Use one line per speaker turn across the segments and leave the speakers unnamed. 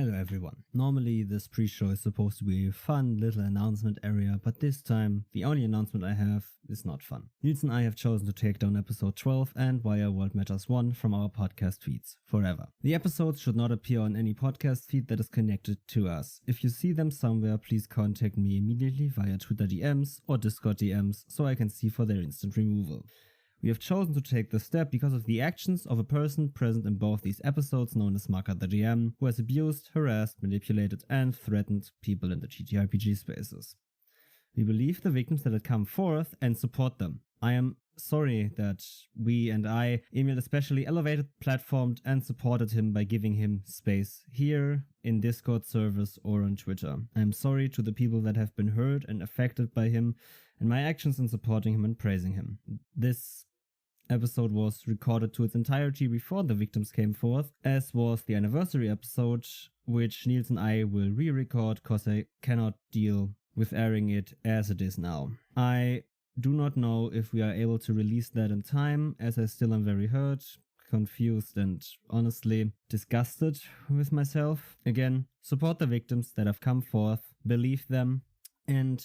Hello everyone. Normally this pre-show is supposed to be a fun little announcement area, but this time the only announcement I have is not fun. Niels and I have chosen to take down episode 12 and Wire World Matters 1 from our podcast feeds forever. The episodes should not appear on any podcast feed that is connected to us. If you see them somewhere, please contact me immediately via Twitter DMs or Discord DMs so I can see for their instant removal. We have chosen to take this step because of the actions of a person present in both these episodes known as Marker the DM, who has abused, harassed, manipulated, and threatened people in the TTRPG spaces. We believe the victims that had come forth and support them. I am sorry that we and I, Emil especially, elevated, platformed, and supported him by giving him space here, in Discord servers, or on Twitter. I am sorry to the people that have been hurt and affected by him, and my actions in supporting him and praising him. This episode was recorded to its entirety before the victims came forth, as was the anniversary episode, which Niels and I will re-record cause I cannot deal with airing it as it is now. I do not know if we are able to release that in time, as I still am very hurt, confused, and honestly disgusted with myself. Again, support the victims that have come forth, believe them, and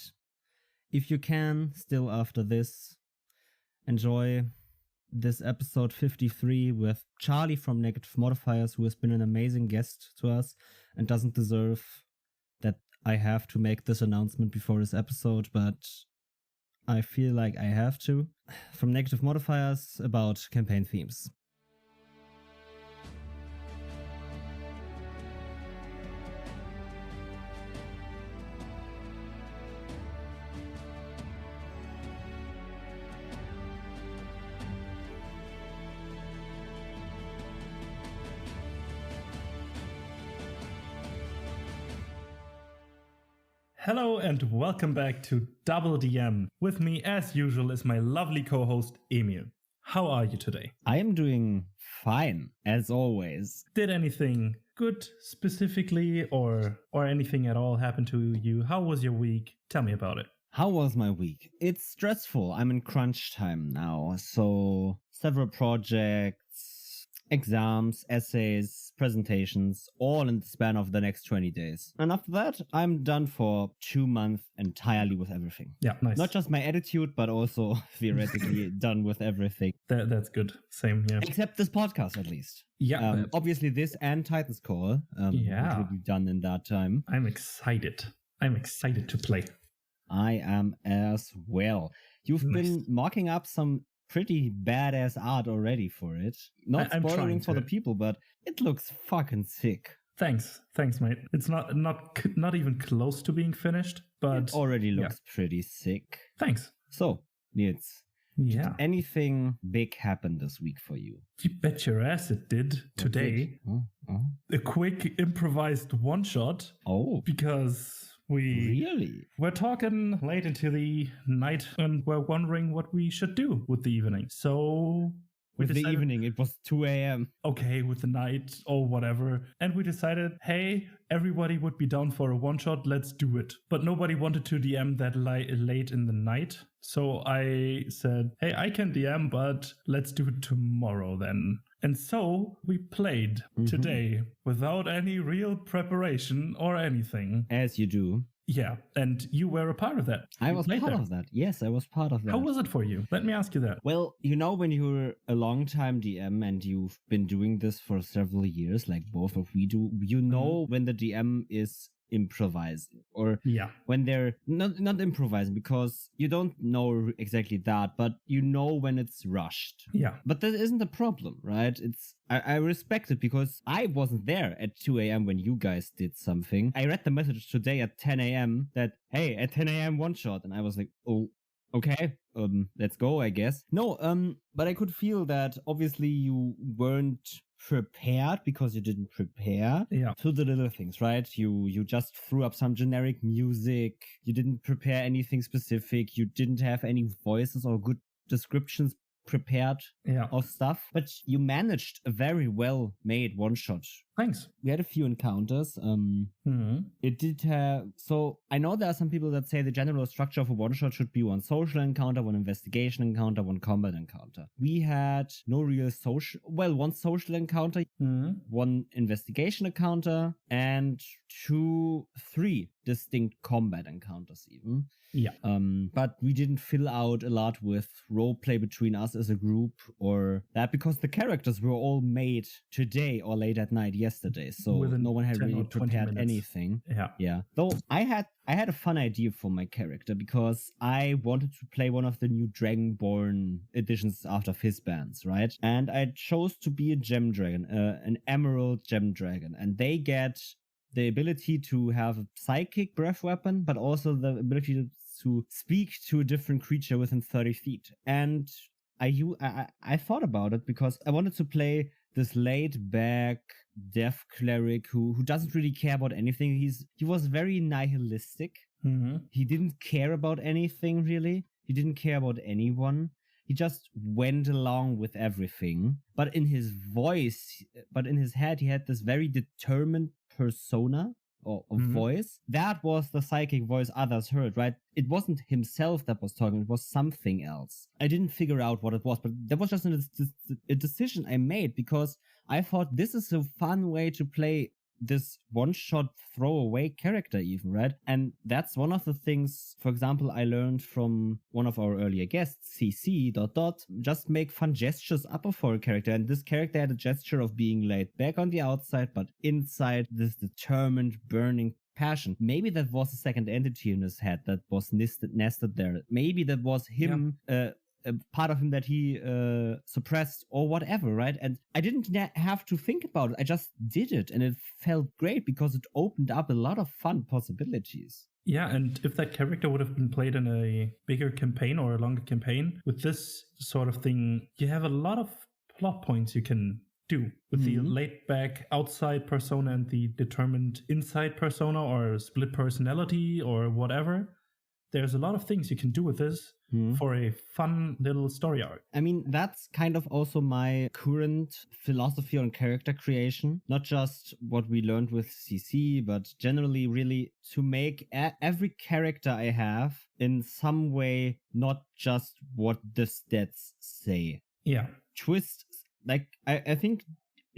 if you can, still after this, enjoy this episode 53 with Charley from Negative Modifiers, who has been an amazing guest to us and doesn't deserve that I have to make this announcement before this episode, but I feel like I have to. From Negative Modifiers about campaign themes.
Hello and welcome back to DoubleDM. With me, as usual, is my lovely co-host, Emil. How are you today?
I am doing fine, as always.
Did anything good specifically or anything at all happen to you? How was your week? Tell me about it.
How was my week? It's stressful. I'm in crunch time now, so several projects, exams, essays, presentations, all in the span of the next 20 days. And after that, I'm done for 2 months entirely with everything.
Yeah, nice.
Not just my attitude, but also theoretically done with everything.
That's good. Same here.
Except this podcast, at least.
Yeah.
Obviously, this and Titan's Call which will be done in that time.
I'm excited. I'm excited to play.
I am as well. You've been mocking up some pretty badass art already for it. Not spoiling for the people, but it looks fucking sick.
Thanks, mate. It's not even close to being finished, but
it already looks pretty sick.
Thanks.
So, Niels,
did
anything big happen this week for you?
You bet your ass it did. Today. A quick improvised one-shot.
Oh.
Because we're talking late into the night and we're wondering what we should do with the evening. So
with the evening, it was 2 a.m.
Okay, with the night or whatever. And we decided, hey, everybody would be down for a one-shot, let's do it. But nobody wanted to DM that late in the night. So I said, hey, I can DM, but let's do it tomorrow then. And so we played today without any real preparation or anything.
As you do.
Yeah, and you were a part of that.
I was part of that. Yes, I was part of that.
How was it for you? Let me ask you that.
Well, you know, when you're a long-time DM and you've been doing this for several years, like both of we do, you know when the DM is improvising, or when they're not improvising, because you don't know exactly that, but you know when it's rushed.
Yeah.
But that isn't a problem, right? I respect it because I wasn't there at 2 a.m. when you guys did something. I read the message today at 10 a.m. that, hey, at 10 a.m. one shot. And I was like, oh, okay, let's go, I guess. No, but I could feel that obviously you weren't prepared because you didn't prepare to the little things, right? You just threw up some generic music. You didn't prepare anything specific. You didn't have any voices or good descriptions prepared of stuff, but you managed a very well made one shot
Thanks.
We had a few encounters. It did have... So I know there are some people that say the general structure of a one-shot should be one social encounter, one investigation encounter, one combat encounter. We had no real social... Well, one social encounter, one investigation encounter, and 3 distinct combat encounters even.
Yeah.
But we didn't fill out a lot with roleplay between us as a group or that, because the characters were all made today or late at night yesterday. So no one had really prepared anything. Yeah. Though I had a fun idea for my character because I wanted to play one of the new Dragonborn editions after Fizzbands, right? And I chose to be a gem dragon, an emerald gem dragon. And they get the ability to have a psychic breath weapon, but also the ability to speak to a different creature within 30 feet. And I thought about it because I wanted to play this laid-back deaf cleric who doesn't really care about anything. He was very nihilistic. He didn't care about anything, really. He didn't care about anyone. He just went along with everything. But in his head, he had this very determined persona or voice. That was the psychic voice others heard, right? It wasn't himself that was talking, it was something else. I didn't figure out what it was, but that was just a decision I made because I thought this is a fun way to play this one-shot throwaway character even, right? And that's one of the things, for example, I learned from one of our earlier guests, CC... Just make fun gestures up for a character. And this character had a gesture of being laid back on the outside, but inside this determined, burning passion. Maybe that was a second entity in his head that was nested there. Maybe that was him, a part of him that he suppressed or whatever, right? And I didn't have to think about it. I just did it, and it felt great because it opened up a lot of fun possibilities.
Yeah, and if that character would have been played in a bigger campaign or a longer campaign, with this sort of thing, you have a lot of plot points you can do with the laid-back outside persona and the determined inside persona or split personality or whatever. There's a lot of things you can do with this for a fun little story arc. I
mean, that's kind of also my current philosophy on character creation. Not just what we learned with CC, but generally really to make every character I have in some way not just what the stats say.
Yeah.
Twist, like, I think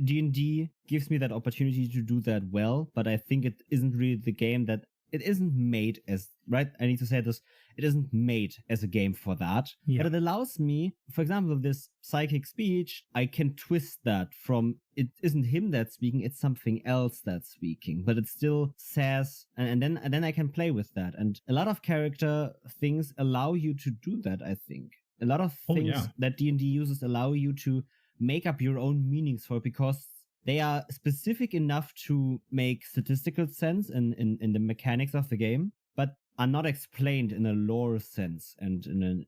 D&D gives me that opportunity to do that well, but I think it isn't really the game that... It isn't made as, right? I need to say this. It isn't made as a game for that. Yeah. But it allows me, for example, with this psychic speech, I can twist that from it isn't him that's speaking, it's something else that's speaking. But it still says, and then I can play with that. And a lot of character things allow you to do that, I think. A lot of things that D&D uses allow you to make up your own meanings for it because they are specific enough to make statistical sense in the mechanics of the game, but are not explained in a lore sense. And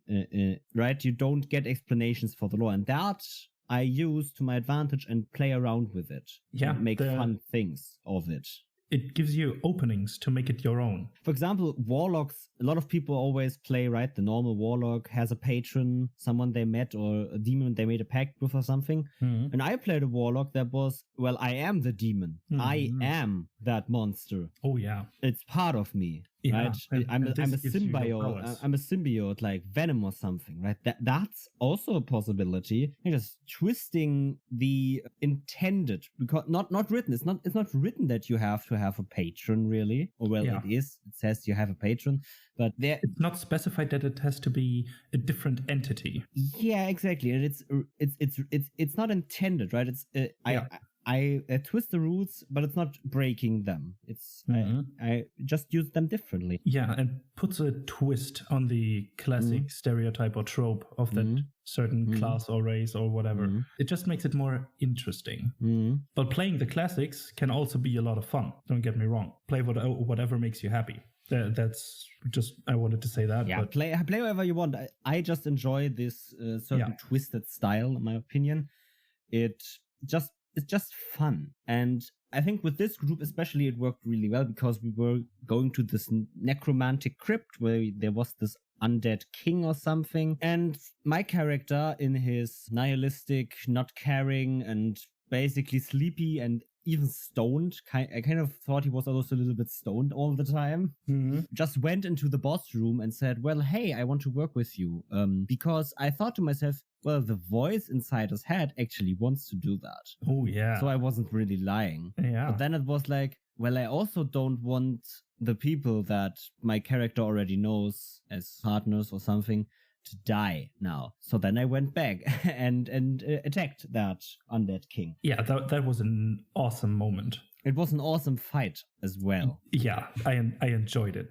right, you don't get explanations for the lore, and that I use to my advantage and play around with it. Yeah, and make fun things of it.
It gives you openings to make it your own.
For example, warlocks, a lot of people always play, right? The normal warlock has a patron, someone they met, or a demon they made a pact with or something. And I played a warlock that was, well, I am the demon. I am that monster.
Oh, yeah.
It's part of me.
Yeah,
right? I'm a symbiote. I'm a symbiote, like Venom or something, right? That's also a possibility. You're just twisting the intended, because not written. It's not written that you have to have a patron, really. Or well, it is. It says you have a patron, but
it's not specified that it has to be a different entity.
Yeah, exactly. And it's not intended, right? It's I twist the roots, but it's not breaking them. It's I just use them differently.
Yeah, and puts a twist on the classic stereotype or trope of that certain class or race or whatever. It just makes it more interesting. But playing the classics can also be a lot of fun. Don't get me wrong. Play whatever makes you happy. That's just, I wanted to say that.
Yeah, but play whatever you want. I just enjoy this certain twisted style, in my opinion. It's just fun. And I think with this group especially, it worked really well because we were going to this necromantic crypt where there was this undead king or something. And my character, in his nihilistic, not caring, and basically sleepy and even stoned. I kind of thought he was also a little bit stoned all the time.
Mm-hmm.
Just went into the boss room and said, well, hey, I want to work with you. Because I thought to myself, well, the voice inside his head actually wants to do that.
Oh, yeah.
So I wasn't really lying.
Yeah.
But then it was like, well, I also don't want the people that my character already knows as partners or something to die now. So then I went back and attacked that undead king.
Yeah, that was an awesome moment.
It was an awesome fight as well.
Yeah, I enjoyed it.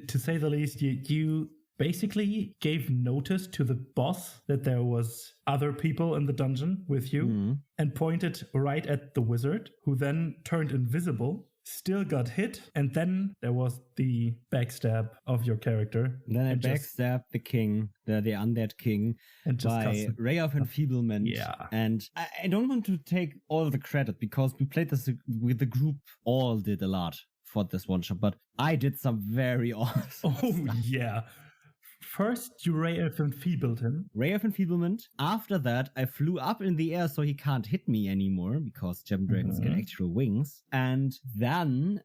To say the least, you basically gave notice to the boss that there was other people in the dungeon with you and pointed right at the wizard, who then turned invisible, still got hit, and then there was the backstab of your character.
Then I backstabbed the king, the undead king,
and just
by ray of enfeeblement.
Yeah. And
I don't want to take all the credit because we played this with the group, all did a lot for this one shot, but I did some very awesome stuff.
Yeah. First, you ray of enfeebled him.
Ray of enfeeblement. After that, I flew up in the air so he can't hit me anymore because gem dragons get actual wings. And then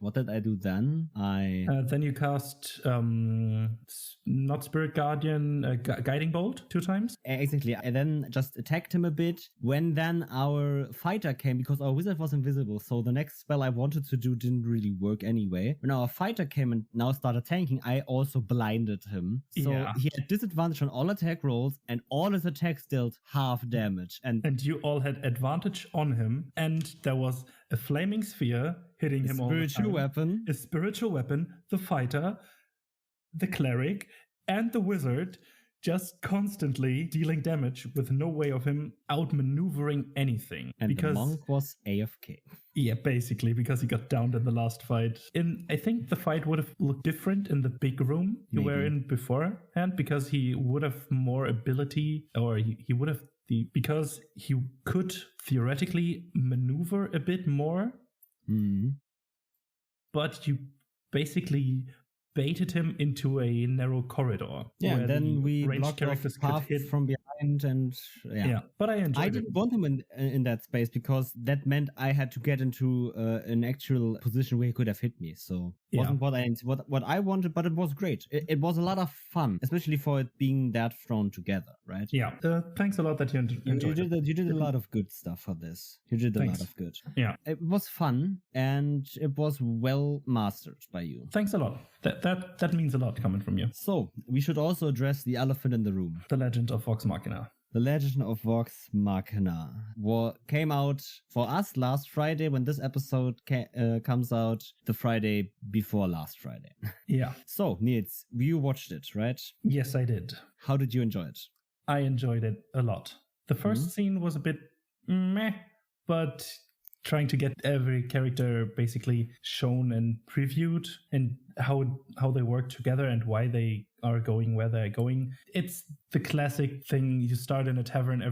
what did I do then?
Then you cast not Spirit Guardian, Guiding Bolt 2 times.
Exactly. I then just attacked him a bit. When then our fighter came, because our wizard was invisible, so the next spell I wanted to do didn't really work anyway. When our fighter came and now started tanking, I also blinded him. So he had disadvantage on all attack rolls, and all his attacks dealt half damage. And
you all had advantage on him, and there was a flaming sphere hitting him all the time. A spiritual weapon, the fighter, the cleric, and the wizard just constantly dealing damage with no way of him outmaneuvering anything.
And
because
the monk was AFK.
Yeah, basically, because he got downed in the last fight. I think the fight would have looked different in the big room you were in beforehand, because he would have more ability, or he would have because he could theoretically maneuver a bit more. But you basically baited him into a narrow corridor.
Yeah, and then we blocked off path from behind, and
but I enjoyed it.
I didn't want him in that space because that meant I had to get into an actual position where he could have hit me. So it wasn't what I wanted, but it was great. It was a lot of fun, especially for it being that thrown together, right?
Yeah. Thanks a lot that you enjoyed it.
You did a lot of good stuff for this. You did a lot of good.
Yeah.
It was fun, and it was well mastered by you.
Thanks a lot. That means a lot coming from you.
So, we should also address the elephant in the room.
The Legend of Vox Machina.
The Legend of Vox Machina came out for us last Friday. When this episode comes out, the Friday before last Friday.
Yeah.
So, Nils, you watched it, right?
Yes, I did.
How did you enjoy it?
I enjoyed it a lot. The first scene was a bit meh, but trying to get every character basically shown and previewed, and how they work together and why they are going where they're going. It's the classic thing. You start in a tavern,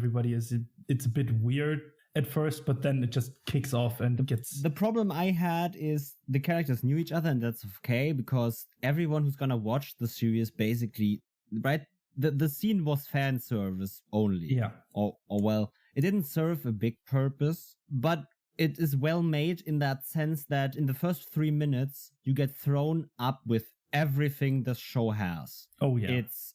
it's a bit weird at first, but then it just kicks off and gets...
The problem I had is the characters knew each other, and that's okay, because everyone who's gonna watch the series basically, right? The scene was fan service only.
Yeah.
Or well, it didn't serve a big purpose, but it is well made in that sense that in the first 3 minutes, you get thrown up with everything the show has.
Oh, yeah.
It's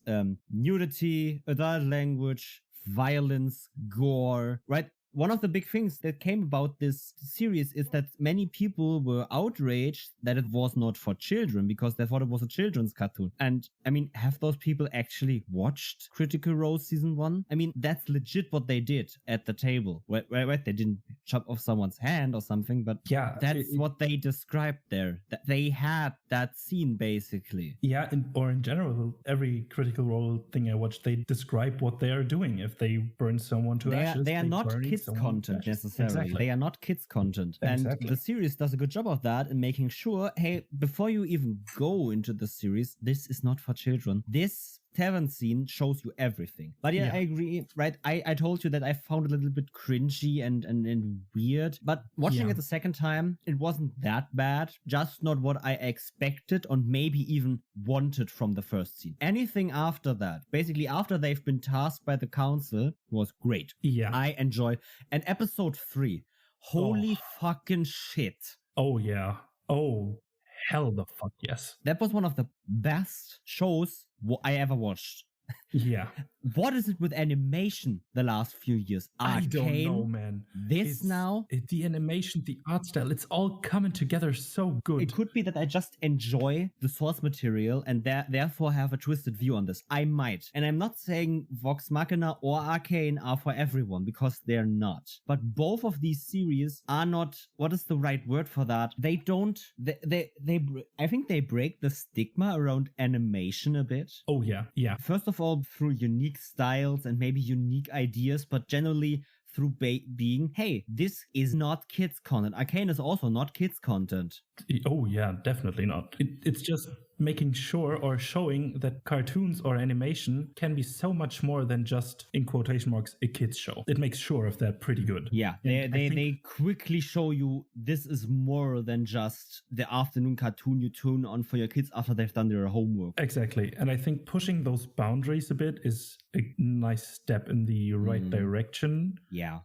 nudity, adult language, violence, gore, right? One of the big things that came about this series is that many people were outraged that it was not for children because they thought it was a children's cartoon. And I mean, have those people actually watched Critical Role Season 1? I mean, that's legit what they did at the table. Right? They didn't chop off someone's hand or something, but that's what they described there. That they had that scene basically.
Yeah, or in general, every Critical Role thing I watched, they describe what they are doing. If they burn someone to ashes,
they are not kids content necessarily.
Exactly.
They are not kids content.
Exactly.
And the series does a good job of that in making sure, hey, before you even go into the series, this is not for children. This tavern scene shows you everything. But yeah, I agree, right? I told you that I found it a little bit cringy and weird, but watching it the second time, it wasn't that bad. Just not what I expected or maybe even wanted from the first scene. Anything after that, basically after they've been tasked by the council, was great.
Yeah.
I enjoyed. And episode 3 Holy fucking shit.
Oh, yeah. Oh, hell the fuck yes.
That was one of the best shows I ever watched.
Yeah.
What is it with animation the last few years?
I don't
Arcane,
know, man. The animation, the art style, it's all coming together so good.
It could be that I just enjoy the source material and therefore have a twisted view on this. I might. And I'm not saying Vox Machina or Arcane are for everyone, because they're not. But both of these series are not, what is the right word for that? They don't, I think they break the stigma around animation a bit.
Oh, yeah. Yeah.
First of all, through unique styles and maybe unique ideas, but generally through being, hey, this is not kids content. Arcane is also not kids content.
Oh, yeah, definitely not. It's just making sure or showing that cartoons or animation can be so much more than just, in quotation marks, a kids show. It makes sure of that pretty good.
Yeah, they quickly show you this is more than just the afternoon cartoon you tune on for your kids after they've done their homework.
Exactly. And I think pushing those boundaries a bit is a nice step in the right direction.
Yeah.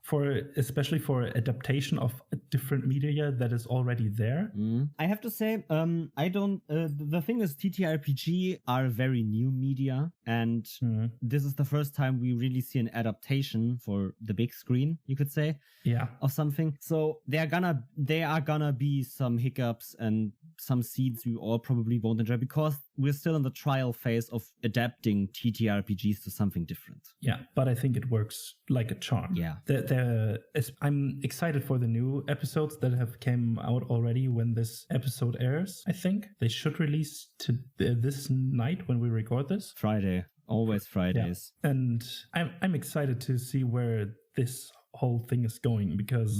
Especially for adaptation of a different media that is already there.
I have to say, the thing is, TTRPG are very new media, and this is the first time we really see an adaptation for the big screen, you could say, of something. So there are gonna be some hiccups and some seeds we all probably won't enjoy, because we're still in the trial phase of adapting TTRPGs to something different.
Yeah, but I think it works like a charm.
Yeah.
I'm excited for the new episodes that have came out already when this episode airs. I think they should release to this night when we record this.
Friday. Always Fridays.
Yeah. And I'm excited to see where this whole thing is going, because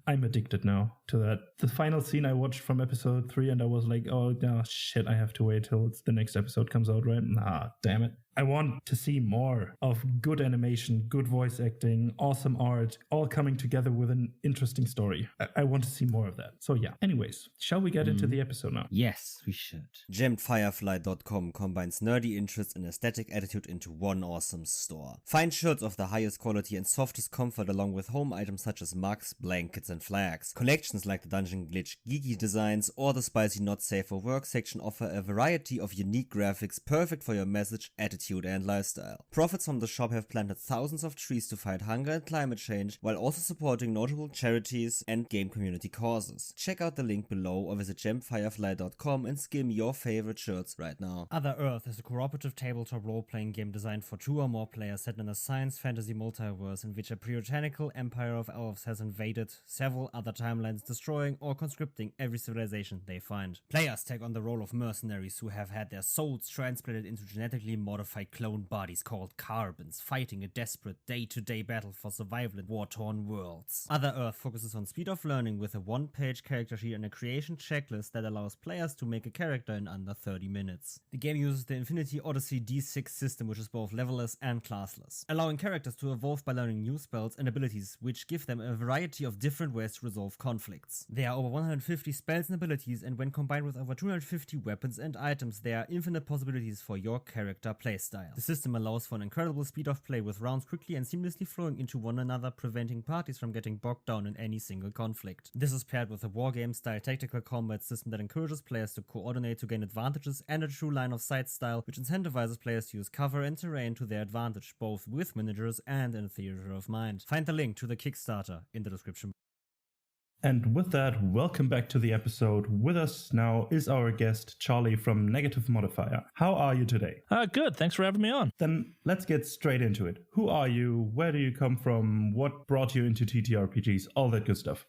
I'm addicted now to that. The final scene I watched from episode 3, and I was like, oh no, shit, I have to wait till the next episode comes out, right? Nah, damn it. I want to see more of good animation, good voice acting, awesome art, all coming together with an interesting story. I want to see more of that. So yeah, anyways, shall we get into the episode now?
Yes, we should.
GemFirefly.com combines nerdy interest and aesthetic attitude into one awesome store. Find shirts of the highest quality and softest comfort, along with home items such as mugs, blankets and flags. Collections like the Dungeon Glitch geeky designs or the Spicy Not Safe for Work section offer a variety of unique graphics perfect for your message, attitude and lifestyle. Profits from the shop have planted thousands of trees to fight hunger and climate change, while also supporting notable charities and game community causes. Check out the link below or visit gemfirefly.com and skim your favorite shirts right now.
Other Earth is a cooperative tabletop role-playing game designed for 2 or more players set in a science fantasy multiverse in which a puritanical empire of elves has invaded several other timelines, destroying or conscripting every civilization they find. Players take on the role of mercenaries who have had their souls transplanted into genetically modified clone bodies called carbons, fighting a desperate day-to-day battle for survival in war-torn worlds. Other Earth focuses on speed of learning with a 1-page character sheet and a creation checklist that allows players to make a character in under 30 minutes. The game uses the Infinity Odyssey D6 system, which is both levelless and classless, allowing characters to evolve by learning new spells and abilities, which give them a variety of different ways to resolve conflicts. There are over 150 spells and abilities, and when combined with over 250 weapons and items, there are infinite possibilities for your character playstyle. The system allows for an incredible speed of play, with rounds quickly and seamlessly flowing into one another, preventing parties from getting bogged down in any single conflict. This is paired with a wargame-style tactical combat system that encourages players to coordinate to gain advantages, and a true line-of-sight style, which incentivizes players to use cover and terrain to their advantage, both with miniatures and in a theater of mind. Find the link to the Kickstarter in the description.
And with that, welcome back to the episode. With us now is our guest, Charley from Negative Modifier. How are you today?
Good. Thanks for having me on.
Then let's get straight into it. Who are you? Where do you come from? What brought you into TTRPGs? All that good stuff.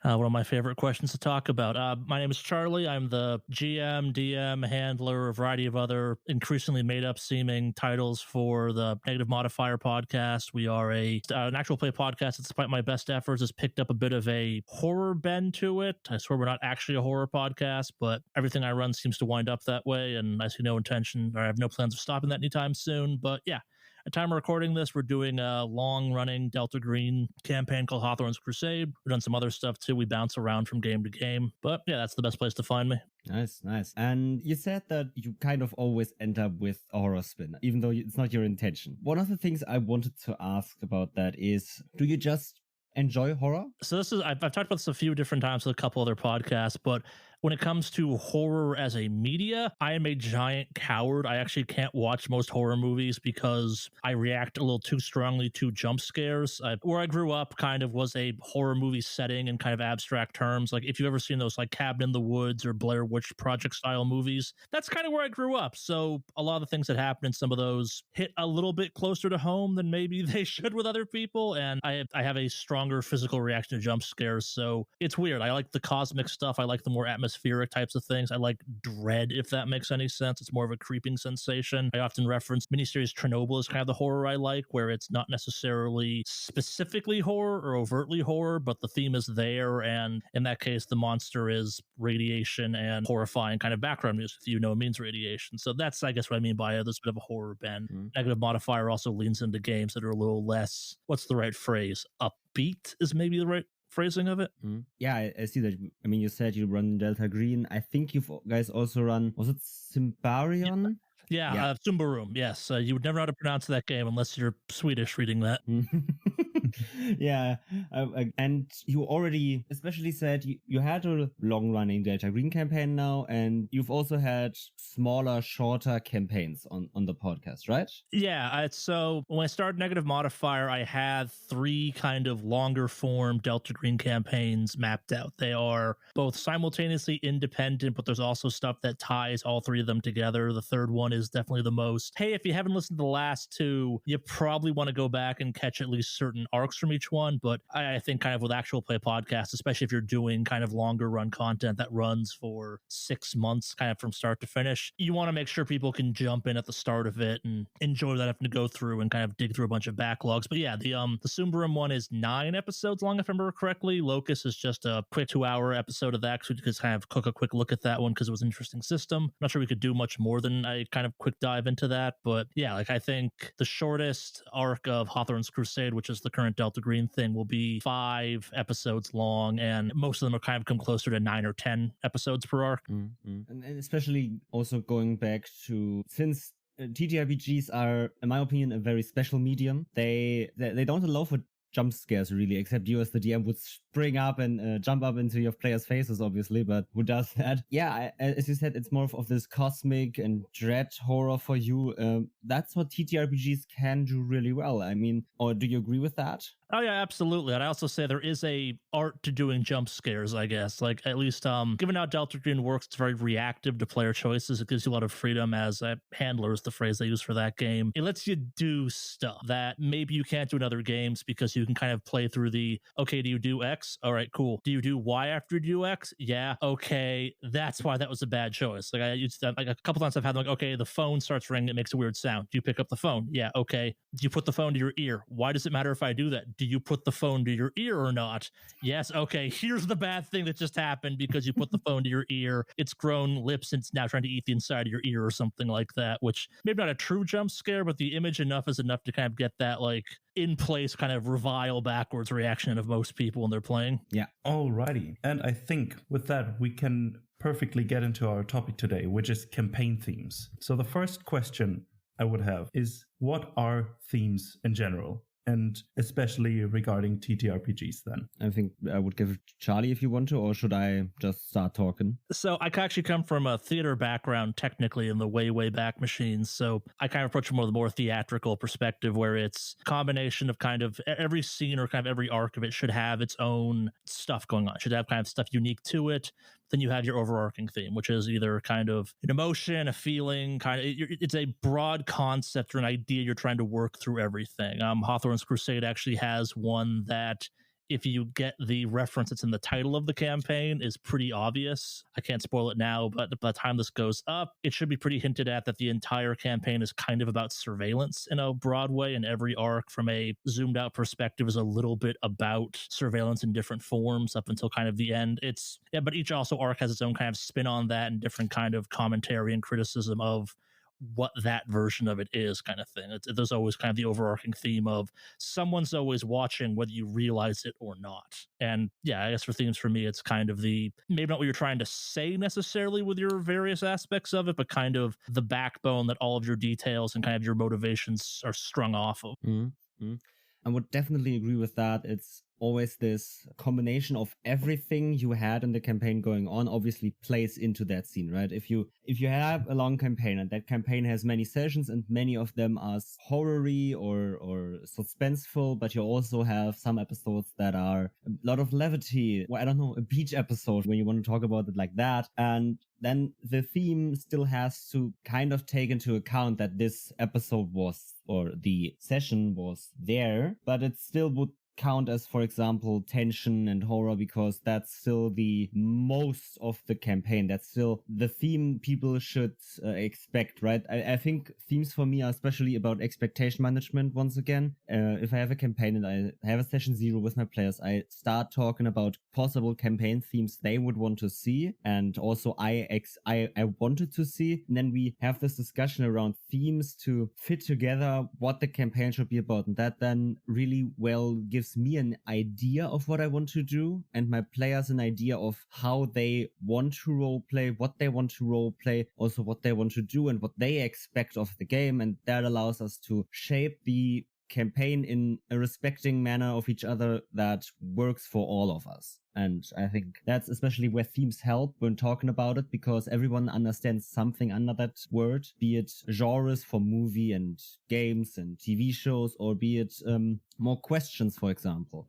One of my favorite questions to talk about. My name is Charley. I'm the GM, DM, handler, a variety of other increasingly made-up seeming titles for the Negative Modifier podcast. We are an actual play podcast that, despite my best efforts, has picked up a bit of a horror bend to it. I swear we're not actually a horror podcast, but everything I run seems to wind up that way, and I see no intention, or I have no plans of stopping that anytime soon. But yeah, at the time of recording this, we're doing a long-running Delta Green campaign called Hawthorne's Crusade. We've done some other stuff, too. We bounce around from game to game. But yeah, that's the best place to find me.
Nice, nice. And you said that you kind of always end up with a horror spin, even though it's not your intention. One of the things I wanted to ask about that is, do you just enjoy horror?
So this is I've talked about this a few different times with a couple other podcasts, but when it comes to horror as a media, I am a giant coward. I actually can't watch most horror movies because I react a little too strongly to jump scares. Where I grew up kind of was a horror movie setting in kind of abstract terms. Like if you've ever seen those like Cabin in the Woods or Blair Witch Project style movies, that's kind of where I grew up. So a lot of the things that happen in some of those hit a little bit closer to home than maybe they should with other people. And I have a stronger physical reaction to jump scares. So it's weird. I like the cosmic stuff. I like the more atmospheric types of things. I like dread, if that makes any sense. It's more of a creeping sensation. I often reference miniseries Chernobyl as kind of the horror I like, where it's not necessarily specifically horror or overtly horror, but the theme is there. And in that case, the monster is radiation and horrifying kind of background music that it means radiation. So that's, I guess, what I mean by there's a bit of a horror bend. Negative Modifier also leans into games that are a little less, what's the right phrase? Upbeat is maybe the right phrasing of it.
Yeah, I see that. I mean, you said you run Delta Green. I think you guys also run, was it Symbarion?
Yeah. Sumbarum, yes. You would never know how to pronounce that game unless you're Swedish reading that.
Yeah, and you already especially said you had a long-running Delta Green campaign now, and you've also had smaller, shorter campaigns on the podcast, right?
Yeah, so when I started Negative Modifier, I had 3 kind of longer form Delta Green campaigns mapped out. They are both simultaneously independent, but there's also stuff that ties all 3 of them together. The third one is definitely the most, hey, if you haven't listened to the last 2, you probably want to go back and catch at least certain arcs from each one. But I think kind of with actual play podcasts, especially if you're doing kind of longer run content that runs for 6 months kind of from start to finish, you want to make sure people can jump in at the start of it and enjoy that having to go through and kind of dig through a bunch of backlogs. But yeah, the Sumbarum one is 9 episodes long, if I remember correctly. Locus is just a quick 2-hour episode of that, so we could kind of cook a quick look at that one because it was an interesting system. I'm not sure we could do much more than a kind of quick dive into that, but yeah, like I think the shortest arc of Hawthorne's Crusade, which is the current Delta Green thing, will be 5 episodes long, and most of them are kind of come closer to 9 or 10 episodes per arc.
And especially also going back to, since TTRPGs are, in my opinion, a very special medium, they don't allow for jump scares really, except you as the DM would spring up and jump up into your players' faces, obviously, but who does that? Yeah, as you said, it's more of this cosmic and dread horror for you. That's what TTRPGs can do really well. I mean, or do you agree with that?
Oh yeah, absolutely. And I also say there is a art to doing jump scares, I guess. Like at least given how Delta Green works, it's very reactive to player choices. It gives you a lot of freedom as a handler is the phrase they use for that game. It lets you do stuff that maybe you can't do in other games because you can kind of play through the, okay, do you do X? All right, cool. Do you do Y after you do X? Yeah, okay. That's why that was a bad choice. Like I used that like a couple times I've had like, okay, the phone starts ringing, it makes a weird sound. Do you pick up the phone? Yeah, okay. Do you put the phone to your ear? Why does it matter if I do that? Do you put the phone to your ear or not? Yes, okay, here's the bad thing that just happened because you put the phone to your ear. It's grown lips and it's now trying to eat the inside of your ear or something like that, which maybe not a true jump scare, but the image enough is enough to kind of get that like in place kind of revile backwards reaction of most people when they're playing.
Yeah.
Alrighty. And I think with that, we can perfectly get into our topic today, which is campaign themes. So the first question I would have is, what are themes in general? And especially regarding TTRPGs then.
I think I would give it to Charley if you want to, or should I just start talking?
So I actually come from a theater background, technically, in the way back machines. So I kind of approach it more the more theatrical perspective, where it's a combination of kind of every scene or kind of every arc of it should have its own stuff going on. It should have kind of stuff unique to it. Then you have your overarching theme, which is either kind of an emotion, a feeling, it's a broad concept or an idea you're trying to work through everything. Hawthorne's Crusade actually has one that, if you get the reference that's in the title of the campaign, is pretty obvious. I can't spoil it now, but by the time this goes up, it should be pretty hinted at that the entire campaign is kind of about surveillance in a broad way, and every arc from a zoomed out perspective is a little bit about surveillance in different forms up until kind of the end. But each also arc has its own kind of spin on that and different kind of commentary and criticism of what that version of it is, kind of thing. There's always kind of the overarching theme of someone's always watching whether you realize it or not. And yeah, I guess for themes for me, it's kind of the, maybe not what you're trying to say necessarily with your various aspects of it, but kind of the backbone that all of your details and kind of your motivations are strung off of.
I would definitely agree with that. It's always this combination of everything you had in the campaign going on obviously plays into that scene, right? If you have a long campaign and that campaign has many sessions and many of them are horror-y or suspenseful, but you also have some episodes that are a lot of levity. Well, I don't know, a beach episode when you want to talk about it like that. And then the theme still has to kind of take into account that this episode was, or the session was there, but it still would count as, for example, tension and horror, because that's still the most of the campaign. That's still the theme people should expect, right? I think themes for me are especially about expectation management once again. If I have a campaign and I have a session 0 with my players, I start talking about possible campaign themes they would want to see, and also I wanted to see, and then we have this discussion around themes to fit together what the campaign should be about, and that then really well gives me an idea of what I want to do, and my players an idea of how they want to roleplay, what they want to roleplay, also what they want to do and what they expect of the game, and that allows us to shape the campaign in a respecting manner of each other that works for all of us. And I think that's especially where themes help when talking about it, because everyone understands something under that word, be it genres for movie and games and TV shows, or be it more questions, for example,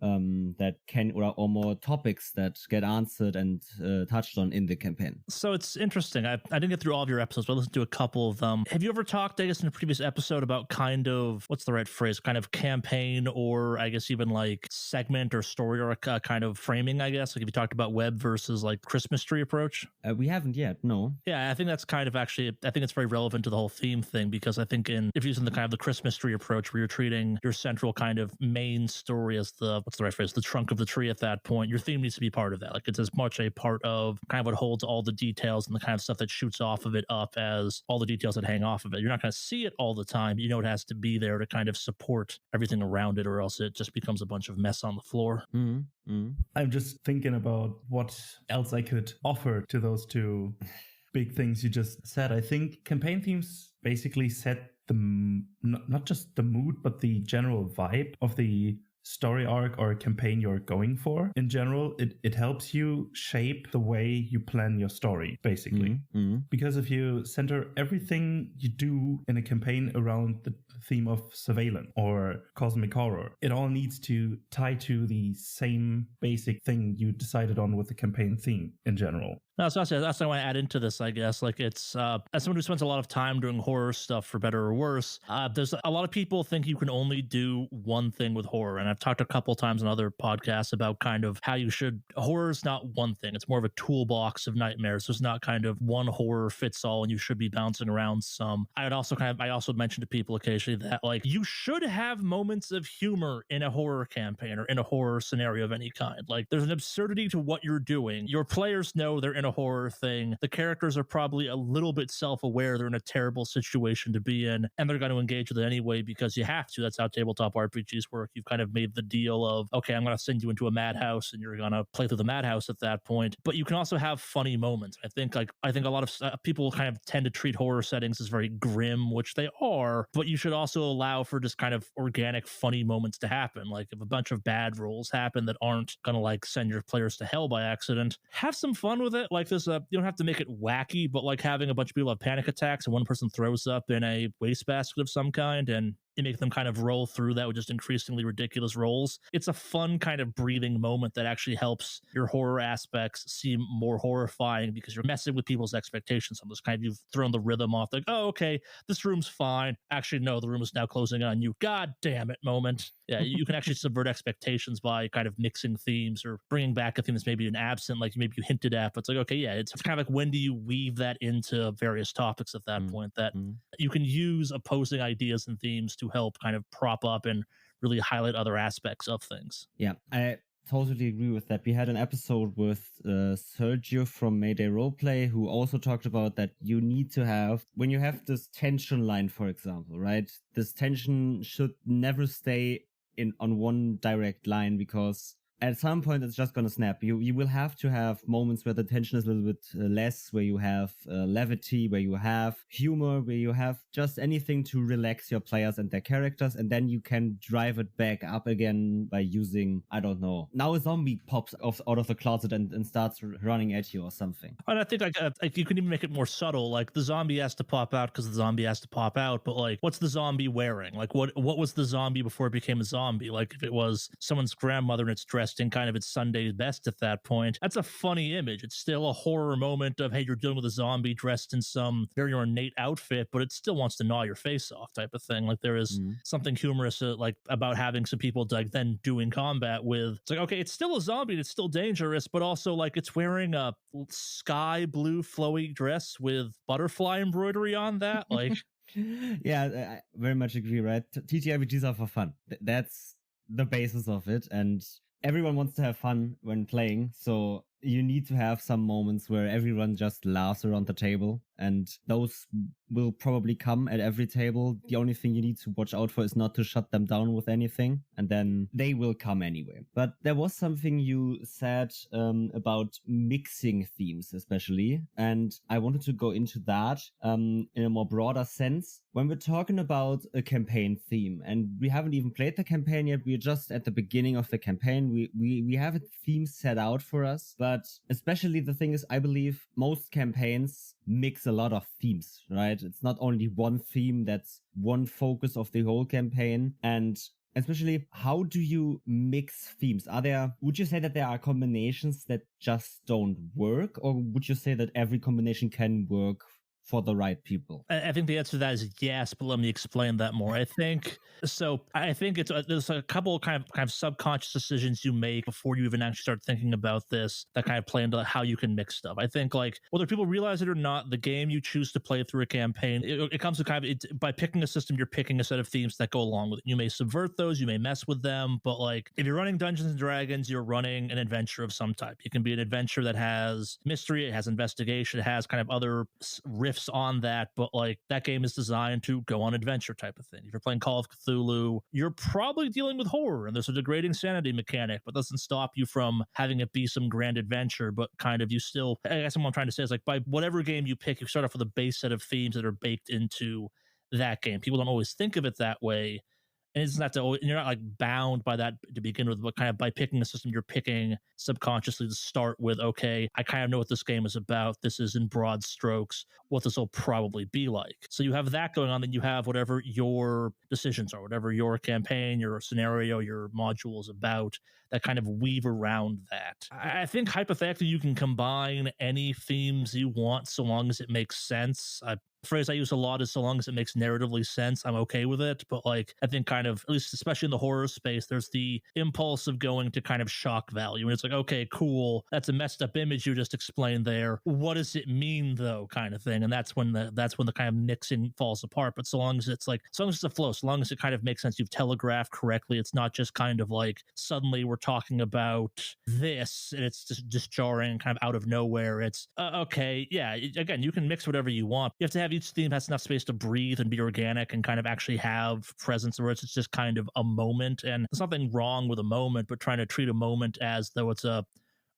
that can, or more topics that get answered and touched on in the campaign.
So it's interesting. I didn't get through all of your episodes, but I listened to a couple of them. Have you ever talked, I guess, in a previous episode about kind of, what's the right phrase, kind of campaign, or I guess even like segment or story arc kind of framing, I guess? Like if you talked about web versus like Christmas tree approach?
We haven't yet, no.
Yeah, I think that's kind of actually, I think it's very relevant to the whole theme thing, because I think if you're using the kind of the Christmas tree approach where you're treating your central kind of main story as the, what's the right phrase, the trunk of the tree at that point, your theme needs to be part of that. Like it's as much a part of kind of what holds all the details and the kind of stuff that shoots off of it up as all the details that hang off of it. You're not going to see it all the time. You know, it has to be there to kind of support everything around it, or else it just becomes a bunch of mess on the floor.
Mm-hmm. Mm-hmm.
I'm just thinking about what else I could offer to those two big things you just said. I think campaign themes basically set the, not just the mood, but the general vibe of the story arc or campaign you're going for. In general, it helps you shape the way you plan your story, basically.
Mm-hmm.
Because if you center everything you do in a campaign around the theme of surveillance or cosmic horror, it all needs to tie to the same basic thing you decided on with the campaign theme in general.
No, so that's what I want to add into this, I guess. Like it's, as someone who spends a lot of time doing horror stuff, for better or worse, there's a lot of people think you can only do one thing with horror. And I've talked a couple times on other podcasts about kind of how you should, horror is not one thing. It's more of a toolbox of nightmares. There's not kind of one horror fits all and you should be bouncing around some. I also mention to people occasionally that like you should have moments of humor in a horror campaign or in a horror scenario of any kind. Like there's an absurdity to what you're doing. Your players know they're in a horror thing. The characters are probably a little bit self-aware they're in a terrible situation to be in, and they're going to engage with it anyway because you have to. That's how tabletop RPGs work. You've kind of made the deal of, okay, I'm going to send you into a madhouse and you're going to play through the madhouse at that point. But you can also have funny moments. I think a lot of people kind of tend to treat horror settings as very grim, which they are, but you should also allow for just kind of organic funny moments to happen. Like if a bunch of bad rolls happen that aren't going to like send your players to hell by accident, have some fun with it. Like this, you don't have to make it wacky, but like having a bunch of people have panic attacks and one person throws up in a wastebasket of some kind and you make them kind of roll through that with just increasingly ridiculous rolls. It's a fun kind of breathing moment that actually helps your horror aspects seem more horrifying because you're messing with people's expectations. Almost kind of you've thrown the rhythm off, like, oh, okay, this room's fine. Actually, no, the room is now closing on you. God damn it moment. Yeah, you can actually subvert expectations by kind of mixing themes or bringing back a theme that's maybe an absent, like maybe you hinted at, but it's like, okay, yeah, it's kind of like when do you weave that into various topics at that point that you can use opposing ideas and themes to help kind of prop up and really highlight other aspects of things.
Yeah, I totally agree with that. We had an episode with Sergio from Mayday Roleplay who also talked about that you need to have, when you have this tension line, for example, right? This tension should never stay on one direct line because at some point it's just gonna snap. You will have to have moments where the tension is a little bit less, where you have levity, where you have humor, where you have just anything to relax your players and their characters, and then you can drive it back up again by using, I don't know, now a zombie pops out of the closet and starts running at you or something.
And I think like you can even make it more subtle. Like the zombie has to pop out because the zombie has to pop out, but like what's the zombie wearing? Like what was the zombie before it became a zombie? Like if it was someone's grandmother and it's dressed in kind of its Sunday best at that point, that's a funny image. It's still a horror moment of, hey, you're dealing with a zombie dressed in some very ornate outfit, but it still wants to gnaw your face off type of thing. Like there is something humorous like about having some people like then doing combat with, it's like, okay, it's still a zombie and it's still dangerous, but also like it's wearing a sky blue flowy dress with butterfly embroidery on that. Like
yeah, I very much agree, right? TTRPGs are for fun. That's the basis of it, and everyone wants to have fun when playing, so you need to have some moments where everyone just laughs around the table, and those will probably come at every table. The only thing you need to watch out for is not to shut them down with anything, and then they will come anyway. But there was something you said about mixing themes especially, and I wanted to go into that in a more broader sense. When we're talking about a campaign theme, and we haven't even played the campaign yet, we're just at the beginning of the campaign, we have a theme set out for us, but especially the thing is, I believe most campaigns mix a lot of themes, right? It's not only one theme that's one focus of the whole campaign. And especially, how do you mix themes? Would you say that there are combinations that just don't work, or would you say that every combination can work for the right people?
I think the answer to that is yes, but let me explain that more. I think it's there's a couple of kind of subconscious decisions you make before you even actually start thinking about this that kind of play into how you can mix stuff. I think like whether people realize it or not, the game you choose to play through a campaign, it comes to kind of by picking a system, you're picking a set of themes that go along with it. You may subvert those, you may mess with them, but like if you're running Dungeons and Dragons, you're running an adventure of some type. It can be an adventure that has mystery, it has investigation, it has kind of other riffs on that, but like that game is designed to go on adventure type of thing. If you're playing Call of Cthulhu, you're probably dealing with horror and there's a degrading sanity mechanic, but doesn't stop you from having it be some grand adventure. But kind of you still, I guess what I'm trying to say is like by whatever game you pick, you start off with a base set of themes that are baked into that game. People don't always think of it that way. And it's not you're not like bound by that to begin with, but kind of by picking a system, you're picking subconsciously to start with, okay, I kind of know what this game is about. This is in broad strokes what this will probably be like. So you have that going on, then you have whatever your decisions are, whatever your campaign, your scenario, your module is about, that kind of weave around that. I think hypothetically you can combine any themes you want so long as it makes sense. The phrase I use a lot is so long as it makes narratively sense, I'm okay with it. But like, I think kind of, at least especially in the horror space, there's the impulse of going to kind of shock value. And it's like, okay, cool. That's a messed up image you just explained there. What does it mean though, kind of thing? And that's when the kind of mixing falls apart. But so long as it's a flow, so long as it kind of makes sense, you've telegraphed correctly. It's not just kind of like suddenly we're talking about this and it's just jarring kind of out of nowhere. It's okay. Yeah. Again, you can mix whatever you want. You have to have each theme has enough space to breathe and be organic and kind of actually have presence, or it's just kind of a moment. And there's nothing wrong with a moment, but trying to treat a moment as though it's a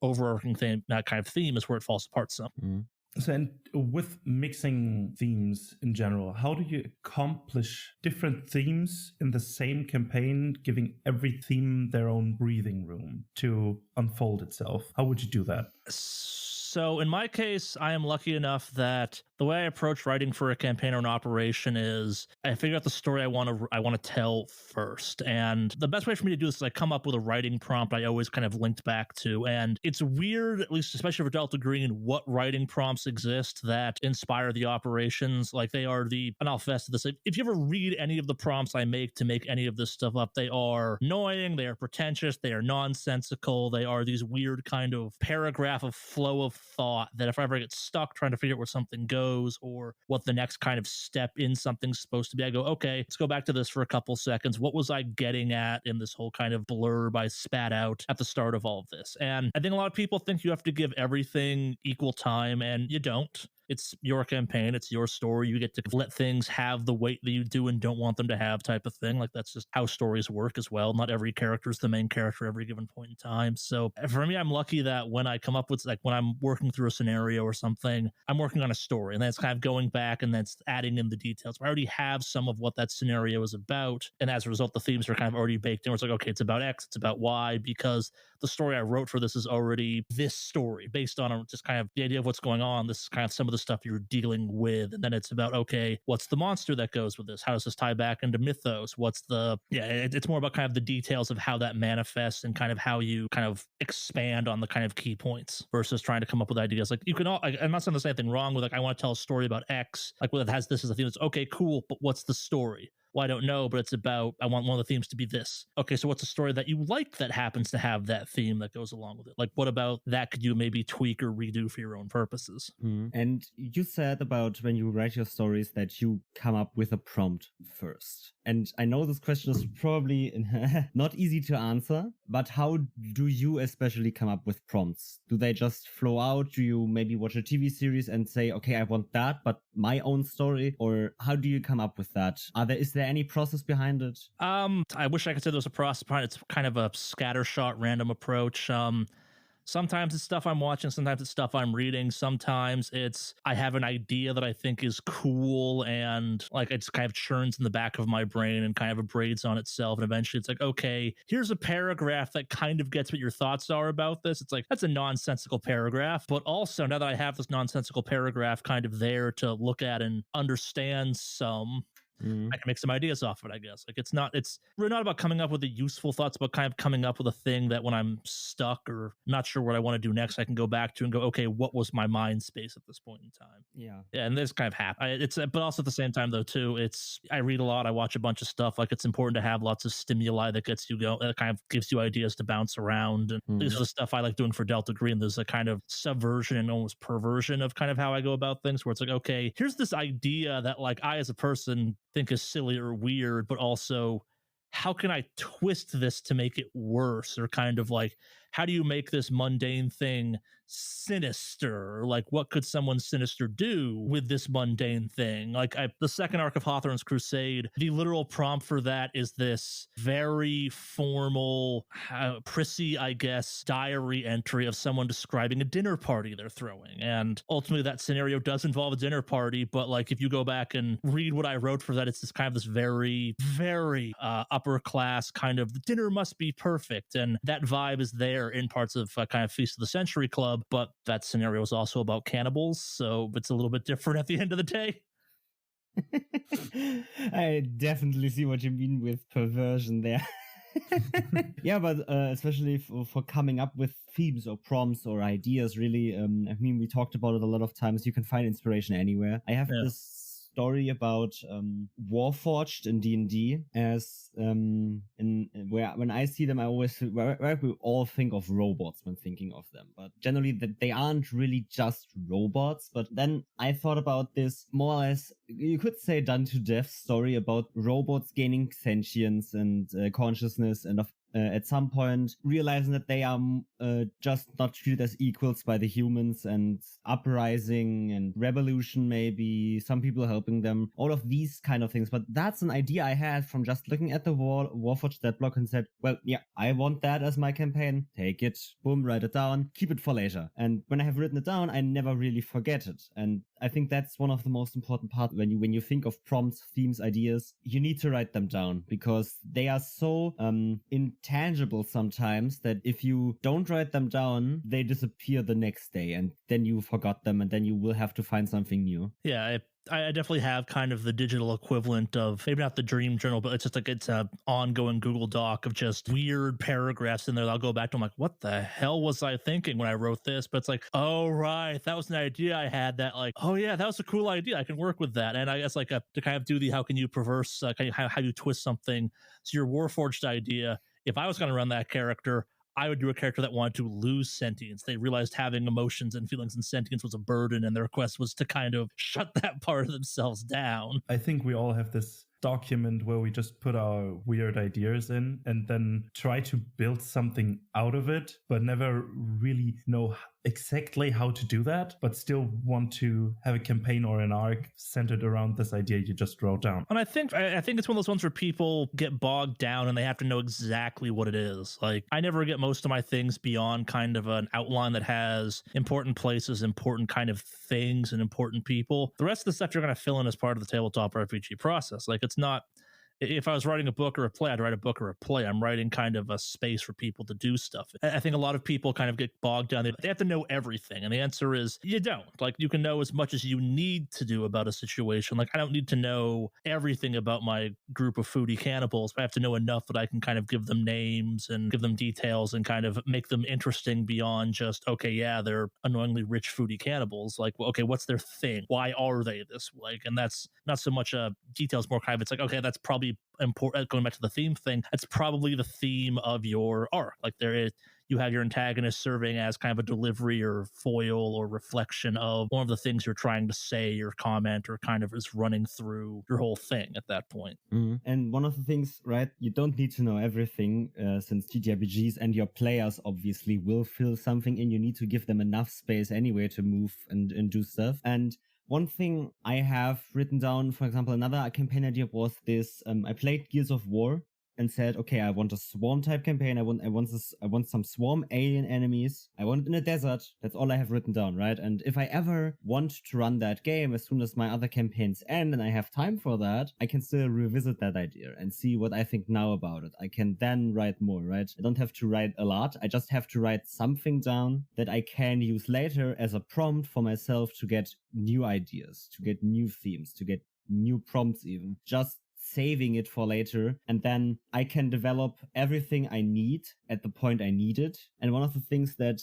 overarching thing, that kind of theme is where it falls apart some.
So, and with mixing themes in general, how do you accomplish different themes in the same campaign, giving every theme their own breathing room to unfold itself? How would you do that?
So in my case, I am lucky enough that the way I approach writing for a campaign or an operation is I figure out the story I want to tell first. And the best way for me to do this is I come up with a writing prompt I always kind of linked back to. And it's weird, at least especially for Delta Green, what writing prompts exist that inspire the operations. Like they are and I'll fess to this, if you ever read any of the prompts I make to make any of this stuff up, they are annoying, they are pretentious, they are nonsensical, they are these weird kind of paragraph of flow of thought that if I ever get stuck trying to figure out where something goes or what the next kind of step in something's supposed to be, I go, okay, let's go back to this for a couple seconds. What was I getting at in this whole kind of blurb I spat out at the start of all of this? And I think a lot of people think you have to give everything equal time, and you don't. it's your campaign, it's your story. You get to let things have the weight that you do and don't want them to have, type of thing. Like, that's just how stories work as well. Not every character is the main character every given point in time. So for me, I'm lucky that when I come up with, like, when I'm working through a scenario or something, I'm working on a story, and then it's kind of going back and then it's adding in the details. I already have some of what that scenario is about, and as a result, the themes are kind of already baked in. Where it's like, okay, it's about X, it's about Y, because the story I wrote for this is already this story based on just kind of the idea of what's going on. This is kind of some of the stuff you're dealing with, and then it's about, okay, what's the monster that goes with this? How does this tie back into mythos? What's the it's more about kind of the details of how that manifests and kind of how you kind of expand on the kind of key points versus trying to come up with ideas. Like, you can all, I'm not saying there's anything wrong with, like, I want to tell a story about X, like, well, it has this as a theme. It's okay, cool, but what's the story? Well, I don't know, but it's about, I want one of the themes to be this. Okay, so what's a story that you like that happens to have that theme that goes along with it? Like, what about that could you maybe tweak or redo for your own purposes?
And you said about when you write your stories that you come up with a prompt first. And I know this question is probably not easy to answer, but how do you especially come up with prompts? Do they just flow out? Do you maybe watch a TV series and say, okay, I want that, but my own story? Or how do you come up with that? Is there any process behind it?
I wish I could say there was a process behind it. It's kind of a scattershot, random approach. Sometimes it's stuff I'm watching, sometimes it's stuff I'm reading, sometimes it's I have an idea that I think is cool and like it just kind of churns in the back of my brain and kind of abrades on itself, and eventually it's like, okay, here's a paragraph that kind of gets what your thoughts are about this. It's like, that's a nonsensical paragraph, but also now that I have this nonsensical paragraph kind of there to look at and understand some, I can make some ideas off of it, I guess. Like, it's really not about coming up with the useful thoughts, but kind of coming up with a thing that when I'm stuck or not sure what I want to do next, I can go back to and go, okay, what was my mind space at this point in time? Yeah, and this kind of happens. But also at the same time, though, too, I read a lot, I watch a bunch of stuff. Like, it's important to have lots of stimuli that gets you going, that kind of gives you ideas to bounce around. And these are the stuff I like doing for Delta Green. There's a kind of subversion and almost perversion of kind of how I go about things, where it's like, okay, here's this idea that, like, I as a person think is silly or weird, but also how can I twist this to make it worse? Or kind of like, how do you make this mundane thing sinister? Or like, what could someone sinister do with this mundane thing? Like, the second arc of Hawthorne's Crusade, the literal prompt for that is this very formal, prissy, I guess, diary entry of someone describing a dinner party they're throwing. And ultimately that scenario does involve a dinner party, but like, if you go back and read what I wrote for that, it's this kind of this very, very upper class kind of, the dinner must be perfect. And that vibe is there in parts of kind of Feast of the Century Club, but that scenario is also about cannibals, so it's a little bit different at the end of the day.
I definitely see what you mean with perversion there. Yeah, but especially for coming up with themes or prompts or ideas, really, I mean, we talked about it a lot of times. You can find inspiration anywhere. I have this story about Warforged in D&D, as where when I see them, I always where we all think of robots when thinking of them, but generally they aren't really just robots. But then I thought about this more or less, you could say, done to death story about robots gaining sentience and consciousness, and at some point realizing that they are just not treated as equals by the humans, and uprising and revolution, maybe some people helping them, all of these kind of things. But that's an idea I had from just looking at the Warforged Deadblock and said, well, yeah, I want that as my campaign. Take it, boom, write it down, keep it for later. And when I have written it down, I never really forget it. And I think that's one of the most important parts when you think of prompts, themes, ideas. You need to write them down, because they are so intangible sometimes that if you don't write them down, they disappear the next day, and then you forgot them, and then you will have to find something new.
Yeah, I definitely have kind of the digital equivalent of, maybe not the dream journal, but it's just like, it's a ongoing Google Doc of just weird paragraphs in there that I'll go back to. I'm like, what the hell was I thinking when I wrote this? But it's like, oh, right, that was an idea I had that, like, oh yeah, that was a cool idea. I can work with that. And I guess like to kind of do the, how can you perverse, how you twist something. So your Warforged idea, if I was going to run that character, I would do a character that wanted to lose sentience. They realized having emotions and feelings and sentience was a burden, and their quest was to kind of shut that part of themselves down.
I think we all have this document where we just put our weird ideas in and then try to build something out of it, but never really know exactly how to do that, but still want to have a campaign or an arc centered around this idea you just wrote down.
And I think it's one of those ones where people get bogged down and they have to know exactly what it is. Like, I never get most of my things beyond kind of an outline that has important places, important kind of things, and important people. The rest of the stuff you're going to fill in as part of the tabletop RPG process. Like, it's not... If I was writing a book or a play, I'd write a book or a play. I'm writing kind of a space for people to do stuff. I think a lot of people kind of get bogged down. They have to know everything. And the answer is you don't. Like, you can know as much as you need to do about a situation. Like, I don't need to know everything about my group of foodie cannibals, but I have to know enough that I can kind of give them names and give them details and kind of make them interesting beyond just, okay, yeah, they're annoyingly rich foodie cannibals. Like, well, okay, what's their thing? Why are they this way? And that's not so much details, more kind of, it's like, okay, that's probably important. Going back to the theme thing, that's probably the theme of your arc. Like, you have your antagonist serving as kind of a delivery or foil or reflection of one of the things you're trying to say or comment, or kind of is running through your whole thing at that point.
Mm-hmm. And one of the things, right, you don't need to know everything, since TTRPGs and your players obviously will fill something in. You need to give them enough space anyway to move and do stuff. And one thing I have written down, for example, another campaign idea was this. I played Gears of War and said, okay, I want a swarm type campaign. I want some swarm alien enemies. I want it in a desert. That's all I have written down, right? And if I ever want to run that game, as soon as my other campaigns end and I have time for that, I can still revisit that idea and see what I think now about it. I can then write more, right? I don't have to write a lot. I just have to write something down that I can use later as a prompt for myself to get new ideas, to get new themes, to get new prompts even. Just saving it for later, and then I can develop everything I need at the point I need it. And one of the things that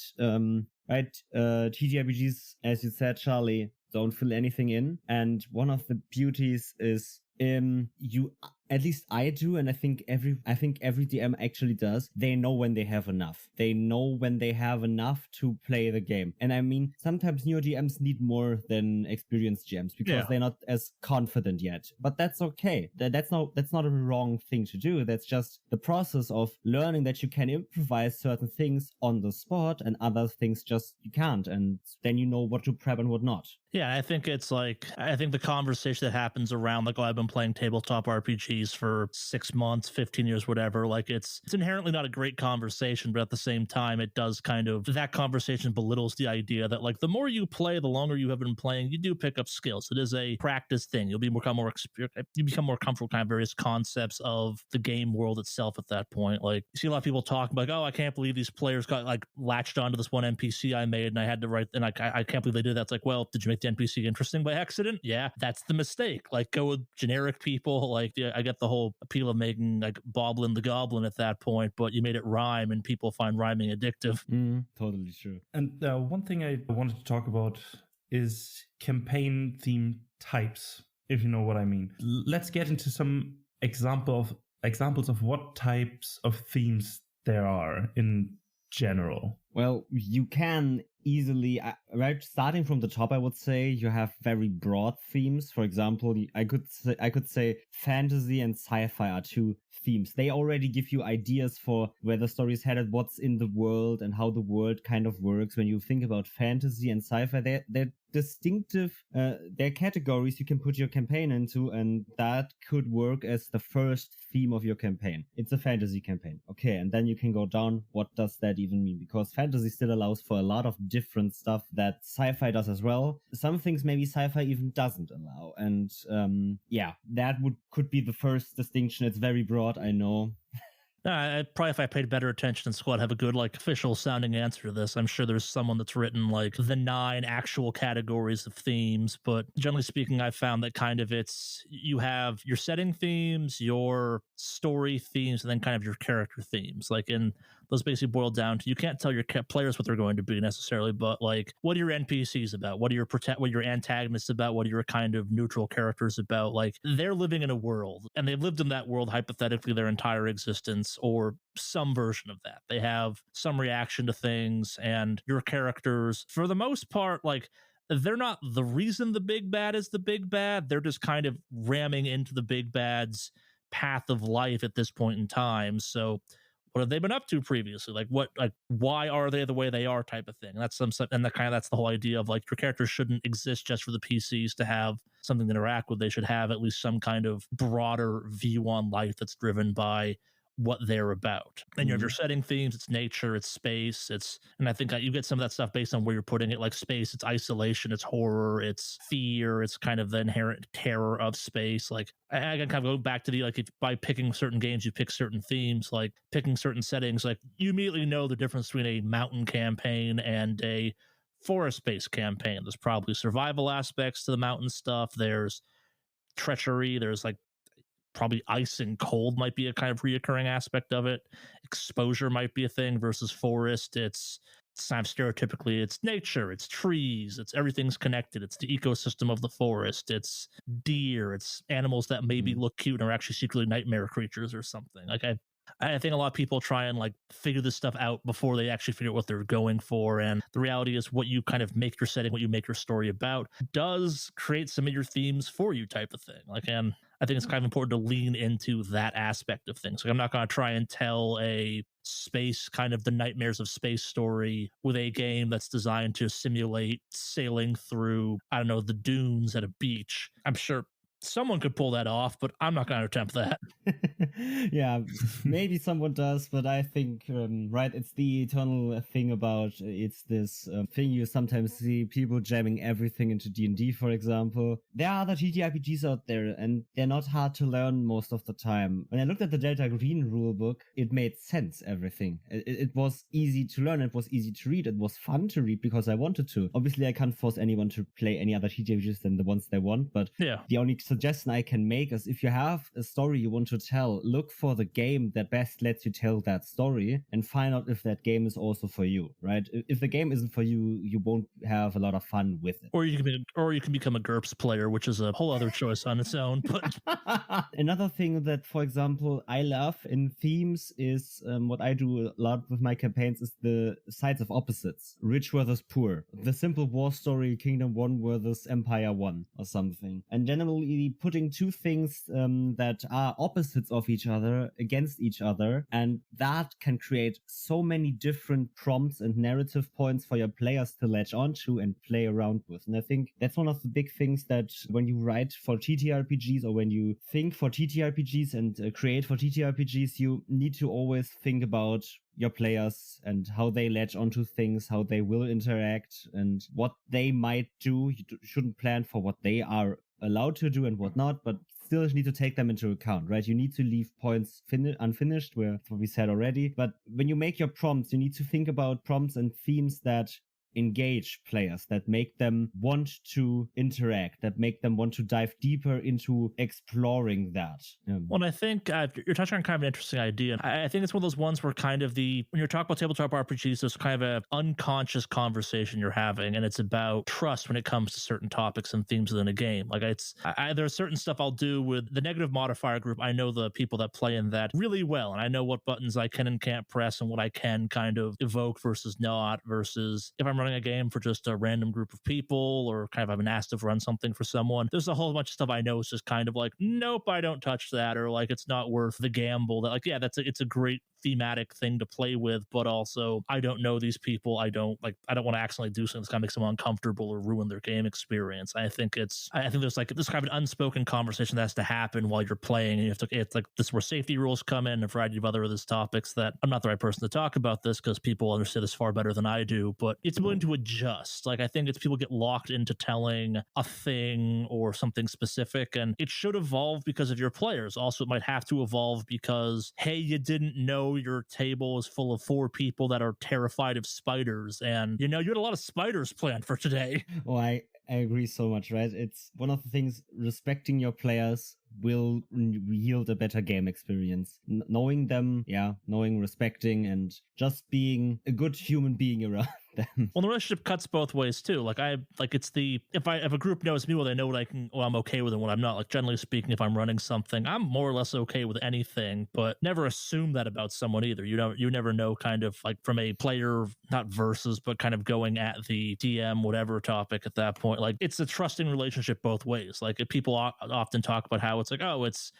TTRPGs, as you said, Charley, don't fill anything in. And one of the beauties is you, at least I do, and I think every DM actually does. They know when they have enough. They know when they have enough to play the game. And I mean, sometimes new DMs need more than experienced GMs because they're not as confident yet. But that's okay. That's not a wrong thing to do. That's just the process of learning that you can improvise certain things on the spot and other things just you can't. And then you know what to prep and what not.
Yeah, I think it's like, I think the conversation that happens around, like, oh, I've been playing tabletop RPGs for 6 months, 15 years, whatever. Like, it's inherently not a great conversation, but at the same time, it does kind of, that conversation belittles the idea that, like, the more you play, the longer you have been playing, you do pick up skills. It is a practice thing. You become more comfortable kind of various concepts of the game world itself at that point. Like, you see a lot of people talk like, oh, I can't believe these players got, like, latched onto this one NPC I made and I had to write, and I can't believe they did that. It's like, well, did you make the NPC interesting by accident? Yeah, that's the mistake. Like, go with generic people. Like, yeah, I get the whole appeal of making, like, Boblin the Goblin at that point, but you made it rhyme and people find rhyming addictive.
Totally true.
And one thing I wanted to talk about is campaign theme types, if you know what I mean. Let's get into some examples of what types of themes there are in general.
Well, you can easily, right, starting from the top, I would say you have very broad themes. For example, I could say fantasy and sci-fi are two themes. They already give you ideas for where the story is headed, what's in the world, and how the world kind of works. When you think about fantasy and sci-fi, they're distinctive, they're categories you can put your campaign into, and that could work as the first theme of your campaign. It's a fantasy campaign. Okay, and then you can go down, what does that even mean? Because fantasy still allows for a lot of different stuff that sci-fi does as well. Some things maybe sci-fi even doesn't allow. And that could be the first distinction. It's very broad, I know.
Probably if I paid better attention in Squad, have a good, like, official sounding answer to this. I'm sure there's someone that's written, like, the 9 actual categories of themes, but generally speaking, I've found that kind of you have your setting themes, your story themes, and then kind of your character themes. Like, in those basically boil down to, you can't tell your players what they're going to be necessarily, but, like, what are your NPCs about? What are your antagonists about? What are your kind of neutral characters about? Like, they're living in a world, and they've lived in that world hypothetically their entire existence, or some version of that. They have some reaction to things, and your characters, for the most part, like, they're not the reason the big bad is the big bad. They're just kind of ramming into the big bad's path of life at this point in time. So what have they been up to previously? Why are they the way they are type of thing. And that's the whole idea of like your characters shouldn't exist just for the PCs to have something to interact with. They should have at least some kind of broader view on life that's driven by what they're about. And you have your setting themes, it's nature, it's space, and I think you get some of that stuff based on where you're putting it. Like space, it's isolation, it's horror, it's fear, it's kind of the inherent terror of space. Like I can kind of go back to the, like, if by picking certain games you pick certain themes, like picking certain settings, like you immediately know the difference between a mountain campaign and a forest-based campaign. There's probably survival aspects to the mountain stuff, there's treachery, there's like probably ice and cold might be a kind of reoccurring aspect of it. Exposure might be a thing versus forest. It's kind of stereotypically, it's nature, it's trees, it's everything's connected. It's the ecosystem of the forest. It's deer. It's animals that maybe look cute and are actually secretly nightmare creatures or something. Like I think a lot of people try and like figure this stuff out before they actually figure out what they're going for. And the reality is what you kind of make your setting, what you make your story about does create some of your themes for you type of thing. Like, and I think it's kind of important to lean into that aspect of things. Like I'm not going to try and tell a space, kind of the nightmares of space story with a game that's designed to simulate sailing through, I don't know, the dunes at a beach. I'm sure someone could pull that off, but I'm not going to attempt that.
Yeah, maybe someone does, but I think, right, it's the eternal thing about, it's this thing you sometimes see people jamming everything into D&D, for example. There are other TTRPGs out there, and they're not hard to learn most of the time. When I looked at the Delta Green rulebook, it made sense, everything. It was easy to learn, it was easy to read, it was fun to read because I wanted to. Obviously, I can't force anyone to play any other TTRPGs than the ones they want, but
yeah,
the only suggestion I can make is if you have a story you want to tell, look for the game that best lets you tell that story and find out if that game is also for you, right? If the game isn't for you, you won't have a lot of fun with it.
Or you can become a GURPS player, which is a whole other choice on its own. But
another thing that, for example, I love in themes is what I do a lot with my campaigns is the sides of opposites, rich versus poor, the simple war story, Kingdom 1 versus Empire 1 or something. And generally putting two things that are opposites of each other against each other, and that can create so many different prompts and narrative points for your players to latch onto and play around with. And I think that's one of the big things that when you write for TTRPGs or when you think for TTRPGs and create for TTRPGs, you need to always think about your players and how they latch onto things, how they will interact, and what they might do. You shouldn't plan for what they are allowed to do and whatnot, but still need to take them into account, right? You need to leave points unfinished, where what we said already. But when you make your prompts, you need to think about prompts and themes that engage players, that make them want to interact, that make them want to dive deeper into exploring that.
Well, I think you're touching on kind of an interesting idea. I think it's one of those ones where kind of when you're talking about tabletop RPGs, there's kind of an unconscious conversation you're having, and it's about trust when it comes to certain topics and themes within a game. Like there's certain stuff I'll do with the Negative Modifier group. I know the people that play in that really well, and I know what buttons I can and can't press and what I can kind of evoke versus not, versus if I'm running a game for just a random group of people, or kind of I've been asked to run something for someone. There's a whole bunch of stuff I know is just kind of like, nope, I don't touch that, or like it's not worth the gamble. That, like, yeah, it's a great thematic thing to play with, but also I don't know these people. I don't want to accidentally do something that's gonna make someone uncomfortable or ruin their game experience. I think there's kind of an unspoken conversation that has to happen while you're playing, and you have to, it's like this where safety rules come in, a variety of other topics that I'm not the right person to talk about this because people understand this far better than I do, but it's willing to adjust. Like I think it's people get locked into telling a thing or something specific, and it should evolve because of your players. Also, it might have to evolve because, hey, you didn't know your table is full of 4 people that are terrified of spiders, and you had a lot of spiders planned for today.
Oh, I agree so much, right? It's one of the things, respecting your players will yield a better game experience. Knowing them, knowing, respecting, and just being a good human being around them.
Well, the relationship cuts both ways too. Like it's if a group knows me, well, they know what I'm okay with and what I'm not. Like generally speaking, if I'm running something, I'm more or less okay with anything, but never assume that about someone either. You never know, kind of like from a player, not versus, but kind of going at the DM, whatever topic at that point. Like it's a trusting relationship both ways. Like people often talk about how it's like, oh, it's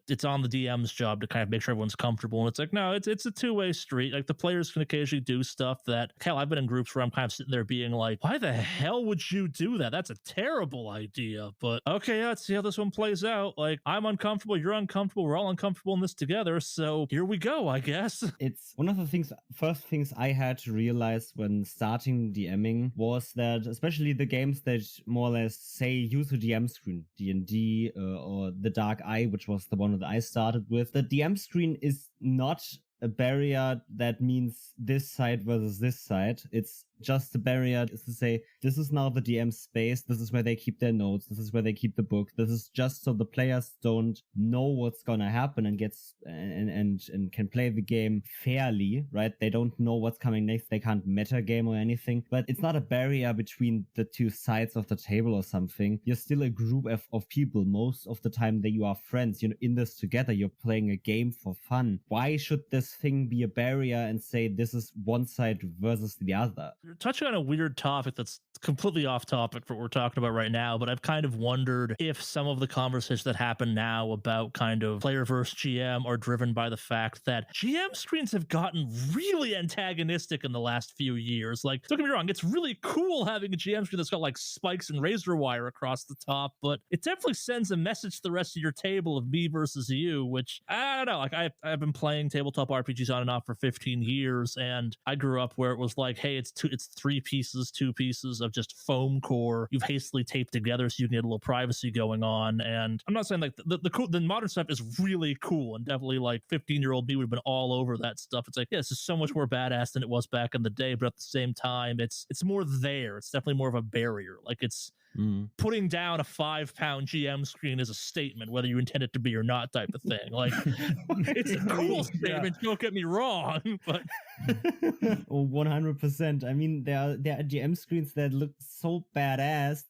it's on the DM's job to kind of make sure everyone's comfortable. And it's like, no, it's a two-way street. Like the players can occasionally do stuff that, hell, I've been in groups where I'm kind of sitting there being like, why the hell would you do that? That's a terrible idea. But okay, let's see how this one plays out. Like, I'm uncomfortable, you're uncomfortable, we're all uncomfortable in this together. So here we go, I guess.
It's one of the first things I had to realize when starting DMing was that, especially the games that more or less say use a DM screen, D&D or The Dark Eye, which was the one that I started with, the DM screen is not a barrier that means this side versus this side. It's just a barrier is to say, this is now the DM space, this is where they keep their notes, this is where they keep the book, this is just so the players don't know what's gonna happen and can play the game fairly, right? They don't know what's coming next, they can't meta game or anything, but it's not a barrier between the two sides of the table or something. You're still a group of people. Most of the time that you are friends, you're in this together, you're playing a game for fun. Why should this thing be a barrier and say this is one side versus the other?
You're touching on a weird topic that's completely off topic for what we're talking about right now, but I've kind of wondered if some of the conversations that happen now about kind of player versus GM are driven by the fact that GM screens have gotten really antagonistic in the last few years. Like, don't get me wrong, it's really cool having a GM screen that's got like spikes and razor wire across the top, but it definitely sends a message to the rest of your table of me versus you, which I don't know. Like, I've been playing tabletop RPGs on and off for 15 years, and I grew up where it was like, hey, it's 3 pieces, 2 pieces of just foam core you've hastily taped together so you can get a little privacy going on. And I'm not saying like the modern stuff is really cool, and definitely like 15-year-old me would have been all over that stuff. It's like, yeah, this is so much more badass than it was back in the day, but at the same time, it's more there. It's definitely more of a barrier. Like, it's putting down a 5-pound GM screen is a statement, whether you intend it to be or not, type of thing. Like, it's a cool statement, don't get me wrong, but
100%. I mean, there are GM screens that look so badass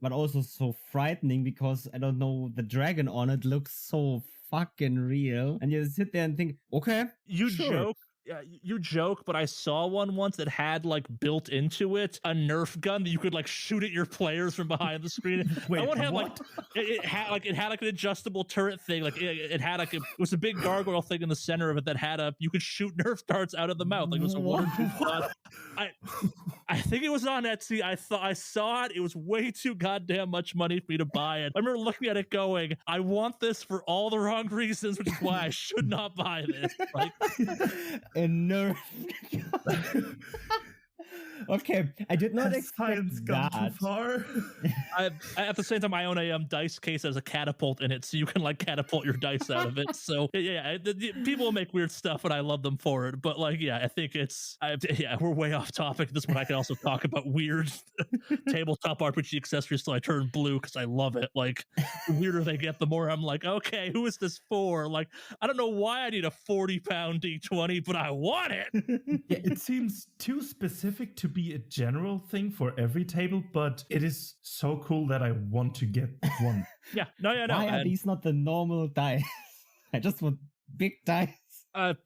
but also so frightening because, I don't know, the dragon on it looks so fucking real, and you sit there and think, okay,
you
sure.
joke. Yeah, you joke, but I saw one once that had like built into it a Nerf gun that you could like shoot at your players from behind the screen.
Wait,
one had
what?
It had like an adjustable turret thing. Like it had like it was a big gargoyle thing in the center of it that had you could shoot Nerf darts out of the mouth. Like, it was a waterproof gun. I think it was on Etsy. I saw it. It was way too goddamn much money for me to buy it. I remember looking at it going, I want this for all the wrong reasons, which is why I should not buy this. Like,
a Nerf. Okay, I did not expect
science gone too far.
At the same time, I own a dice case that has a catapult in it, so you can like catapult your dice out of it. So yeah, people make weird stuff, and I love them for it. But like, yeah, I think we're way off topic. This one I can also talk about weird tabletop RPG accessories till I turn blue because I love it. Like, the weirder they get, the more I'm like, okay, who is this for? Like, I don't know why I need a 40-pound D20, but I want it.
Yeah, it seems too specific to be a general thing for every table, but it is so cool that I want to get one.
Yeah, no.
Why are these not the normal dice? I just want big dice.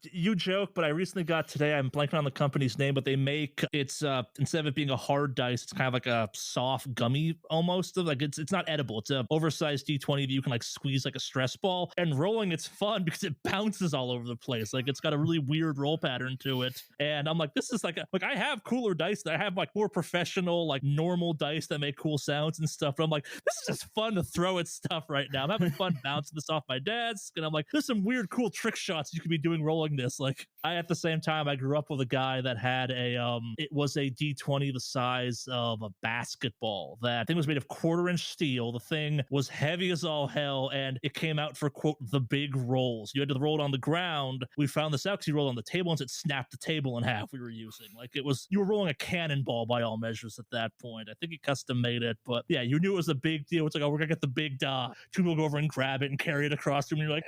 You joke, but I recently got today, I'm blanking on the company's name, but they make it's instead of it being a hard dice, it's kind of like a soft gummy almost. Like, it's not edible. It's a oversized D20 that you can like squeeze like a stress ball, and rolling it's fun because it bounces all over the place. Like, it's got a really weird roll pattern to it. And I'm like, this is like I have cooler dice that I have like more professional, like normal dice that make cool sounds and stuff. But I'm like, this is just fun to throw at stuff right now. I'm having fun bouncing this off my desk. And I'm like, there's some weird, cool trick shots you could be doing rolling this. Like, at the same time, I grew up with a guy that had it was a D20 the size of a basketball that I think was made of 1/4-inch steel. The thing was heavy as all hell, and it came out for, quote, the big rolls. You had to roll it on the ground. We found this out because you rolled on the table, and it snapped the table in half we were using. Like, you were rolling a cannonball by all measures at that point. I think he custom made it, but yeah, you knew it was a big deal. It's like, oh, we're gonna get the big die. 2 people go over and grab it and carry it across the room, and you're like,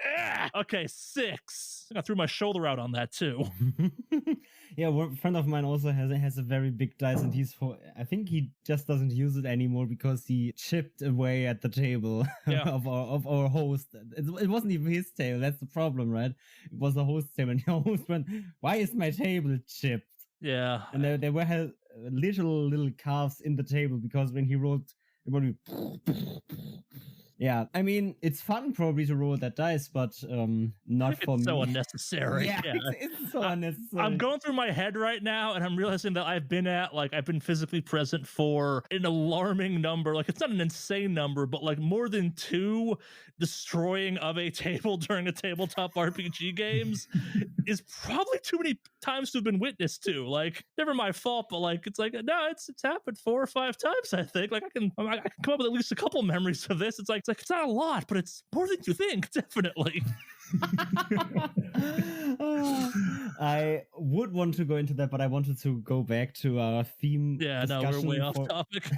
okay, 6. I threw my shoulder out on that too.
Yeah, a friend of mine also has a very big dice, and I think he just doesn't use it anymore because he chipped away at the table of our host. It wasn't even his table. That's the problem, right? It was the host table, and the host went, "Why is my table chipped?"
Yeah,
and there were little calves in the table because when he rolled, it would be Yeah, I mean, it's fun probably to roll that dice, but not for me.
So unnecessary.
Yeah, it's so unnecessary.
I'm going through my head right now, and I'm realizing that I've been physically present for an alarming number. Like, it's not an insane number, but like more than 2 destroying of a table during a tabletop RPG games is probably too many times to have been witnessed to. Like, never my fault, but like, it's like, no, it's happened 4 or 5 times, I think. Like, I can come up with at least a couple memories of this. It's like it's not a lot, but it's more than you think, definitely.
I would want to go into that, but I wanted to go back to our theme.
Yeah, no, we're way off topic.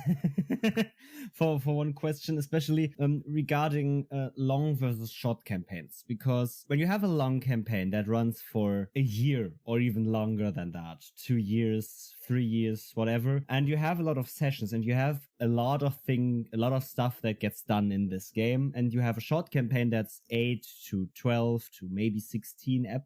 for one question, especially regarding long versus short campaigns, because when you have a long campaign that runs for a year or even longer than that, 2 years, 3 years, whatever, and you have a lot of sessions and you have a lot of stuff that gets done in this game, and you have a short campaign that's 8 to 12 to maybe 16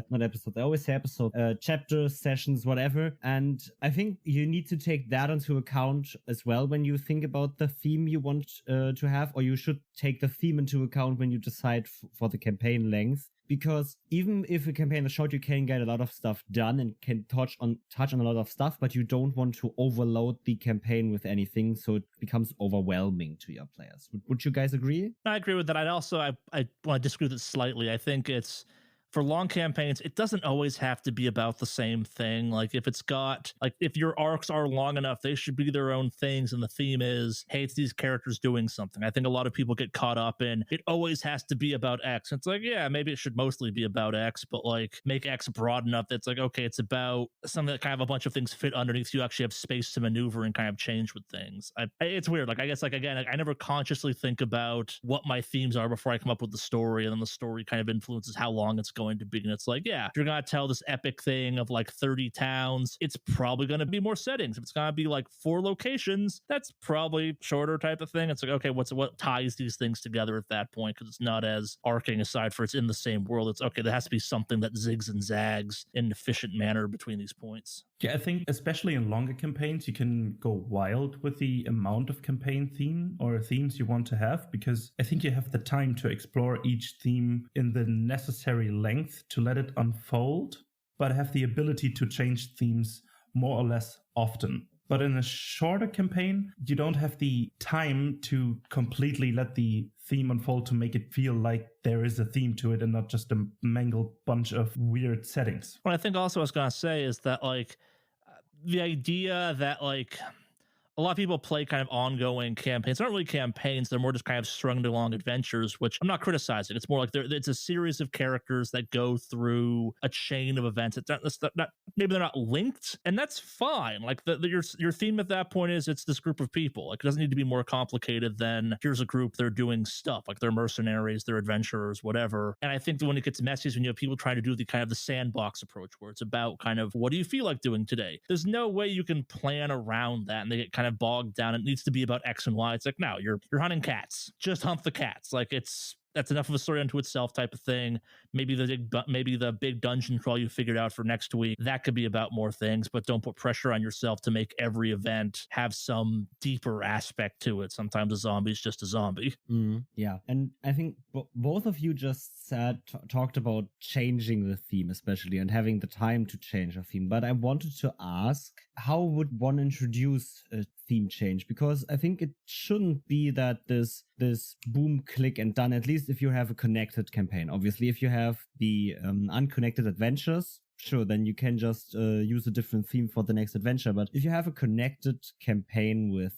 not episodes, I always say episode, chapters, sessions, whatever. And I think you need to take that into account as well when you think about the theme you want to have, or you should take the theme into account when you decide for the campaign length. Because even if a campaign is short, you can get a lot of stuff done and can touch on a lot of stuff, but you don't want to overload the campaign with anything, so it becomes overwhelming to your players. Would you guys agree?
I agree with that. I want to disagree with it slightly. I think it's, for long campaigns, it doesn't always have to be about the same thing. Like, if your arcs are long enough, they should be their own things, and the theme is, hey, it's these characters doing something. I think a lot of people get caught up in, it always has to be about X. It's like, yeah, maybe it should mostly be about X, but like, make X broad enough that's like, okay, it's about something that kind of a bunch of things fit underneath, so you actually have space to maneuver and kind of change with things. It's weird. Like, I guess, like, again, I never consciously think about what my themes are before I come up with the story, and then the story kind of influences how long it's going to be. And it's like, yeah, if you're going to tell this epic thing of like 30 towns, it's probably going to be more settings. If it's going to be like 4 locations, that's probably shorter type of thing. It's like, okay, what ties these things together at that point? Because it's not as arcing, aside for it's in the same world. It's okay, there has to be something that zigs and zags in an efficient manner between these points.
Yeah, I think especially in longer campaigns, you can go wild with the amount of campaign theme or themes you want to have, because I think you have the time to explore each theme in the necessary length to let it unfold, but have the ability to change themes more or less often. But in a shorter campaign, you don't have the time to completely let the theme unfold to make it feel like there is a theme to it and not just a mangled bunch of weird settings.
What I think also I was going to say is that, like, the idea that, like, a lot of people play kind of ongoing campaigns. They're not really campaigns. They're more just kind of strung along adventures, which I'm not criticizing. It's more like it's a series of characters that go through a chain of events. Maybe they're not linked, and that's fine. Like, your theme at that point is it's this group of people. Like, it doesn't need to be more complicated than here's a group, they're doing stuff. Like, they're mercenaries, they're adventurers, whatever. And I think that when it gets messy is when you have people trying to do the kind of the sandbox approach, where it's about kind of, what do you feel like doing today? There's no way you can plan around that, and they get kind of bogged down. It needs to be about X and Y. It's like, no, you're hunting cats. Just hunt the cats. Like, that's enough of a story unto itself type of thing. Maybe the big dungeon crawl you figured out for next week, that could be about more things, but don't put pressure on yourself to make every event have some deeper aspect to it. Sometimes a zombie is just a zombie.
Yeah, and I think both of you just talked about changing the theme, especially, and having the time to change a theme. But I wanted to ask, how would one introduce a theme change? Because I think it shouldn't be that this boom, click, and done, at least if you have a connected campaign. Obviously, if you have the unconnected adventures, sure, then you can just use a different theme for the next adventure. But if you have a connected campaign with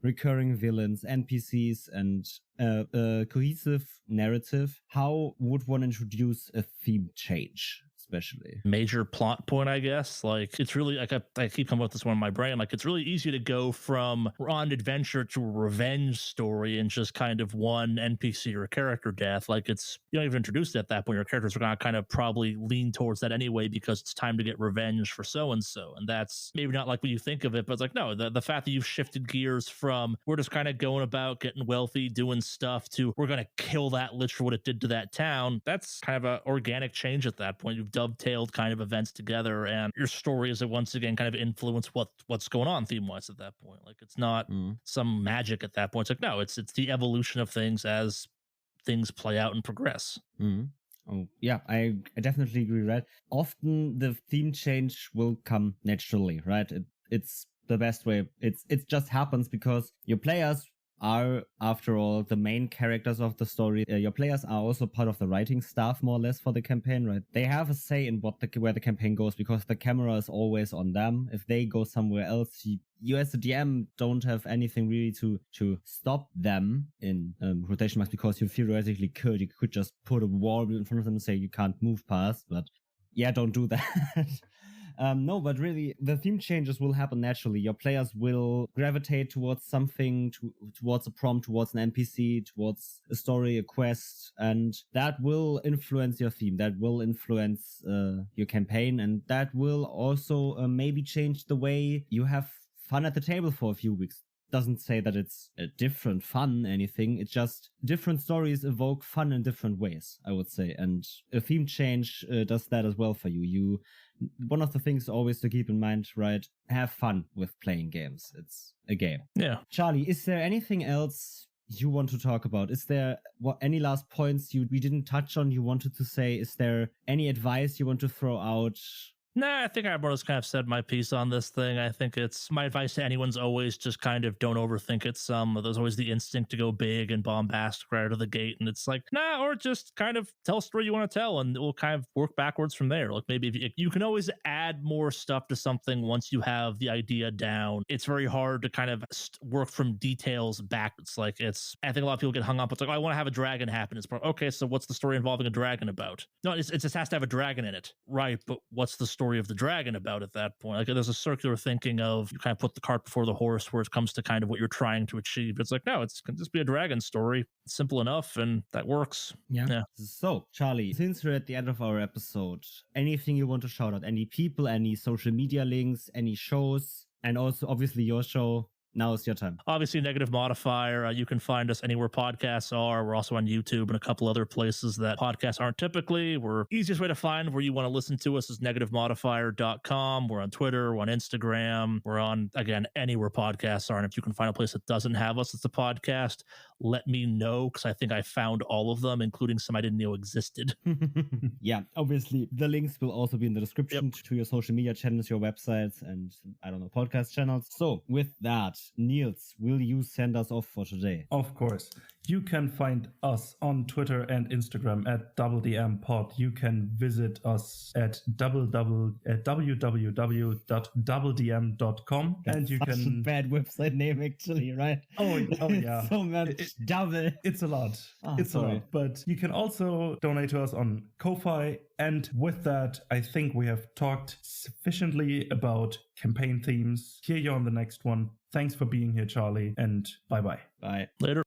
recurring villains, NPCs, and a cohesive narrative, how would one introduce a theme change? Especially
major plot point, I guess. Like, it's really, like, I keep coming up with this one in my brain. Like, it's really easy to go from we're on adventure to a revenge story and just kind of one NPC or a character death. Like, it's, you don't even introduce it at that point. Your characters are going to kind of probably lean towards that anyway, because it's time to get revenge for so-and-so. And that's maybe not like what you think of it, but it's like, no, the fact that you've shifted gears from we're just kind of going about getting wealthy, doing stuff, to we're going to kill that lich for what it did to that town. That's kind of an organic change at that point. You've dovetailed kind of events together, and your story is once again kind of influence what's going on theme-wise at that point. Like, it's not some magic at that point. It's like, no, it's the evolution of things as things play out and progress.
Oh, yeah, I definitely agree, right? Often the theme change will come naturally, right? It's the best way. It just happens because your players are, after all, the main characters of the story. Your players are also part of the writing staff, more or less, for the campaign, right? They have a say in where the campaign goes because the camera is always on them. If they go somewhere else, you as the DM don't have anything really to stop them in rotation marks, because you theoretically could. You could just put a wall in front of them and say you can't move past, but yeah, don't do that. No, but really, the theme changes will happen naturally. Your players will gravitate towards something, towards a prompt, towards an NPC, towards a story, a quest, and that will influence your theme. That will influence your campaign, and that will also maybe change the way you have fun at the table for a few weeks. Doesn't say that it's a different fun, anything. It's just different stories evoke fun in different ways, I would say. And a theme change does that as well for you. One of the things always to keep in mind, right? Have fun with playing games. It's a game.
Yeah.
Charley, is there anything else you want to talk about? Is there any last points we didn't touch on you wanted to say? Is there any advice you want to throw out?
Nah, I think I've almost kind of said my piece on this thing. I think it's my advice to anyone's always just kind of don't overthink it. There's always the instinct to go big and bombastic right out of the gate. And it's like, nah, or just kind of tell a story you want to tell and we'll kind of work backwards from there. Like maybe if you can always add more stuff to something once you have the idea down. It's very hard to kind of work from details back. It's like, I think a lot of people get hung up. It's like, oh, I want to have a dragon happen. It's okay, so what's the story involving a dragon about? No, it just has to have a dragon in it. Right, but what's the story of the dragon about at that point? Like, there's a circular thinking of you kind of put the cart before the horse where it comes to kind of what you're trying to achieve. It's like, no, it can just be a dragon story. It's simple enough, and that works.
Yeah. So, Charley, since we're at the end of our episode, anything you want to shout out? Any people, any social media links, any shows, and also obviously your show? Now is your time.
Obviously, Negative Modifier. You can find us anywhere podcasts are. We're also on YouTube and a couple other places that podcasts aren't typically. We're easiest way to find where you want to listen to us is negativemodifier.com. We're on Twitter. We're on Instagram. We're on, again, anywhere podcasts are. And if you can find a place that doesn't have us as a podcast, let me know, because I think I found all of them, including some I didn't know existed.
Yeah, obviously, the links will also be in the description to your social media channels, your websites, and, I don't know, podcast channels. So, with that, Niels, will you send us off for today?
Of course. You can find us on Twitter and Instagram at DoubleDM Pod. You can visit us at www.doubledm.com. And you can...
a bad website name, actually, right?
Oh yeah.
So much double.
It's a lot. It's a lot. But you can also donate to us on Ko-Fi. And with that, I think we have talked sufficiently about campaign themes. Hear you on the next one. Thanks for being here, Charley, and bye-bye.
Bye.
Later.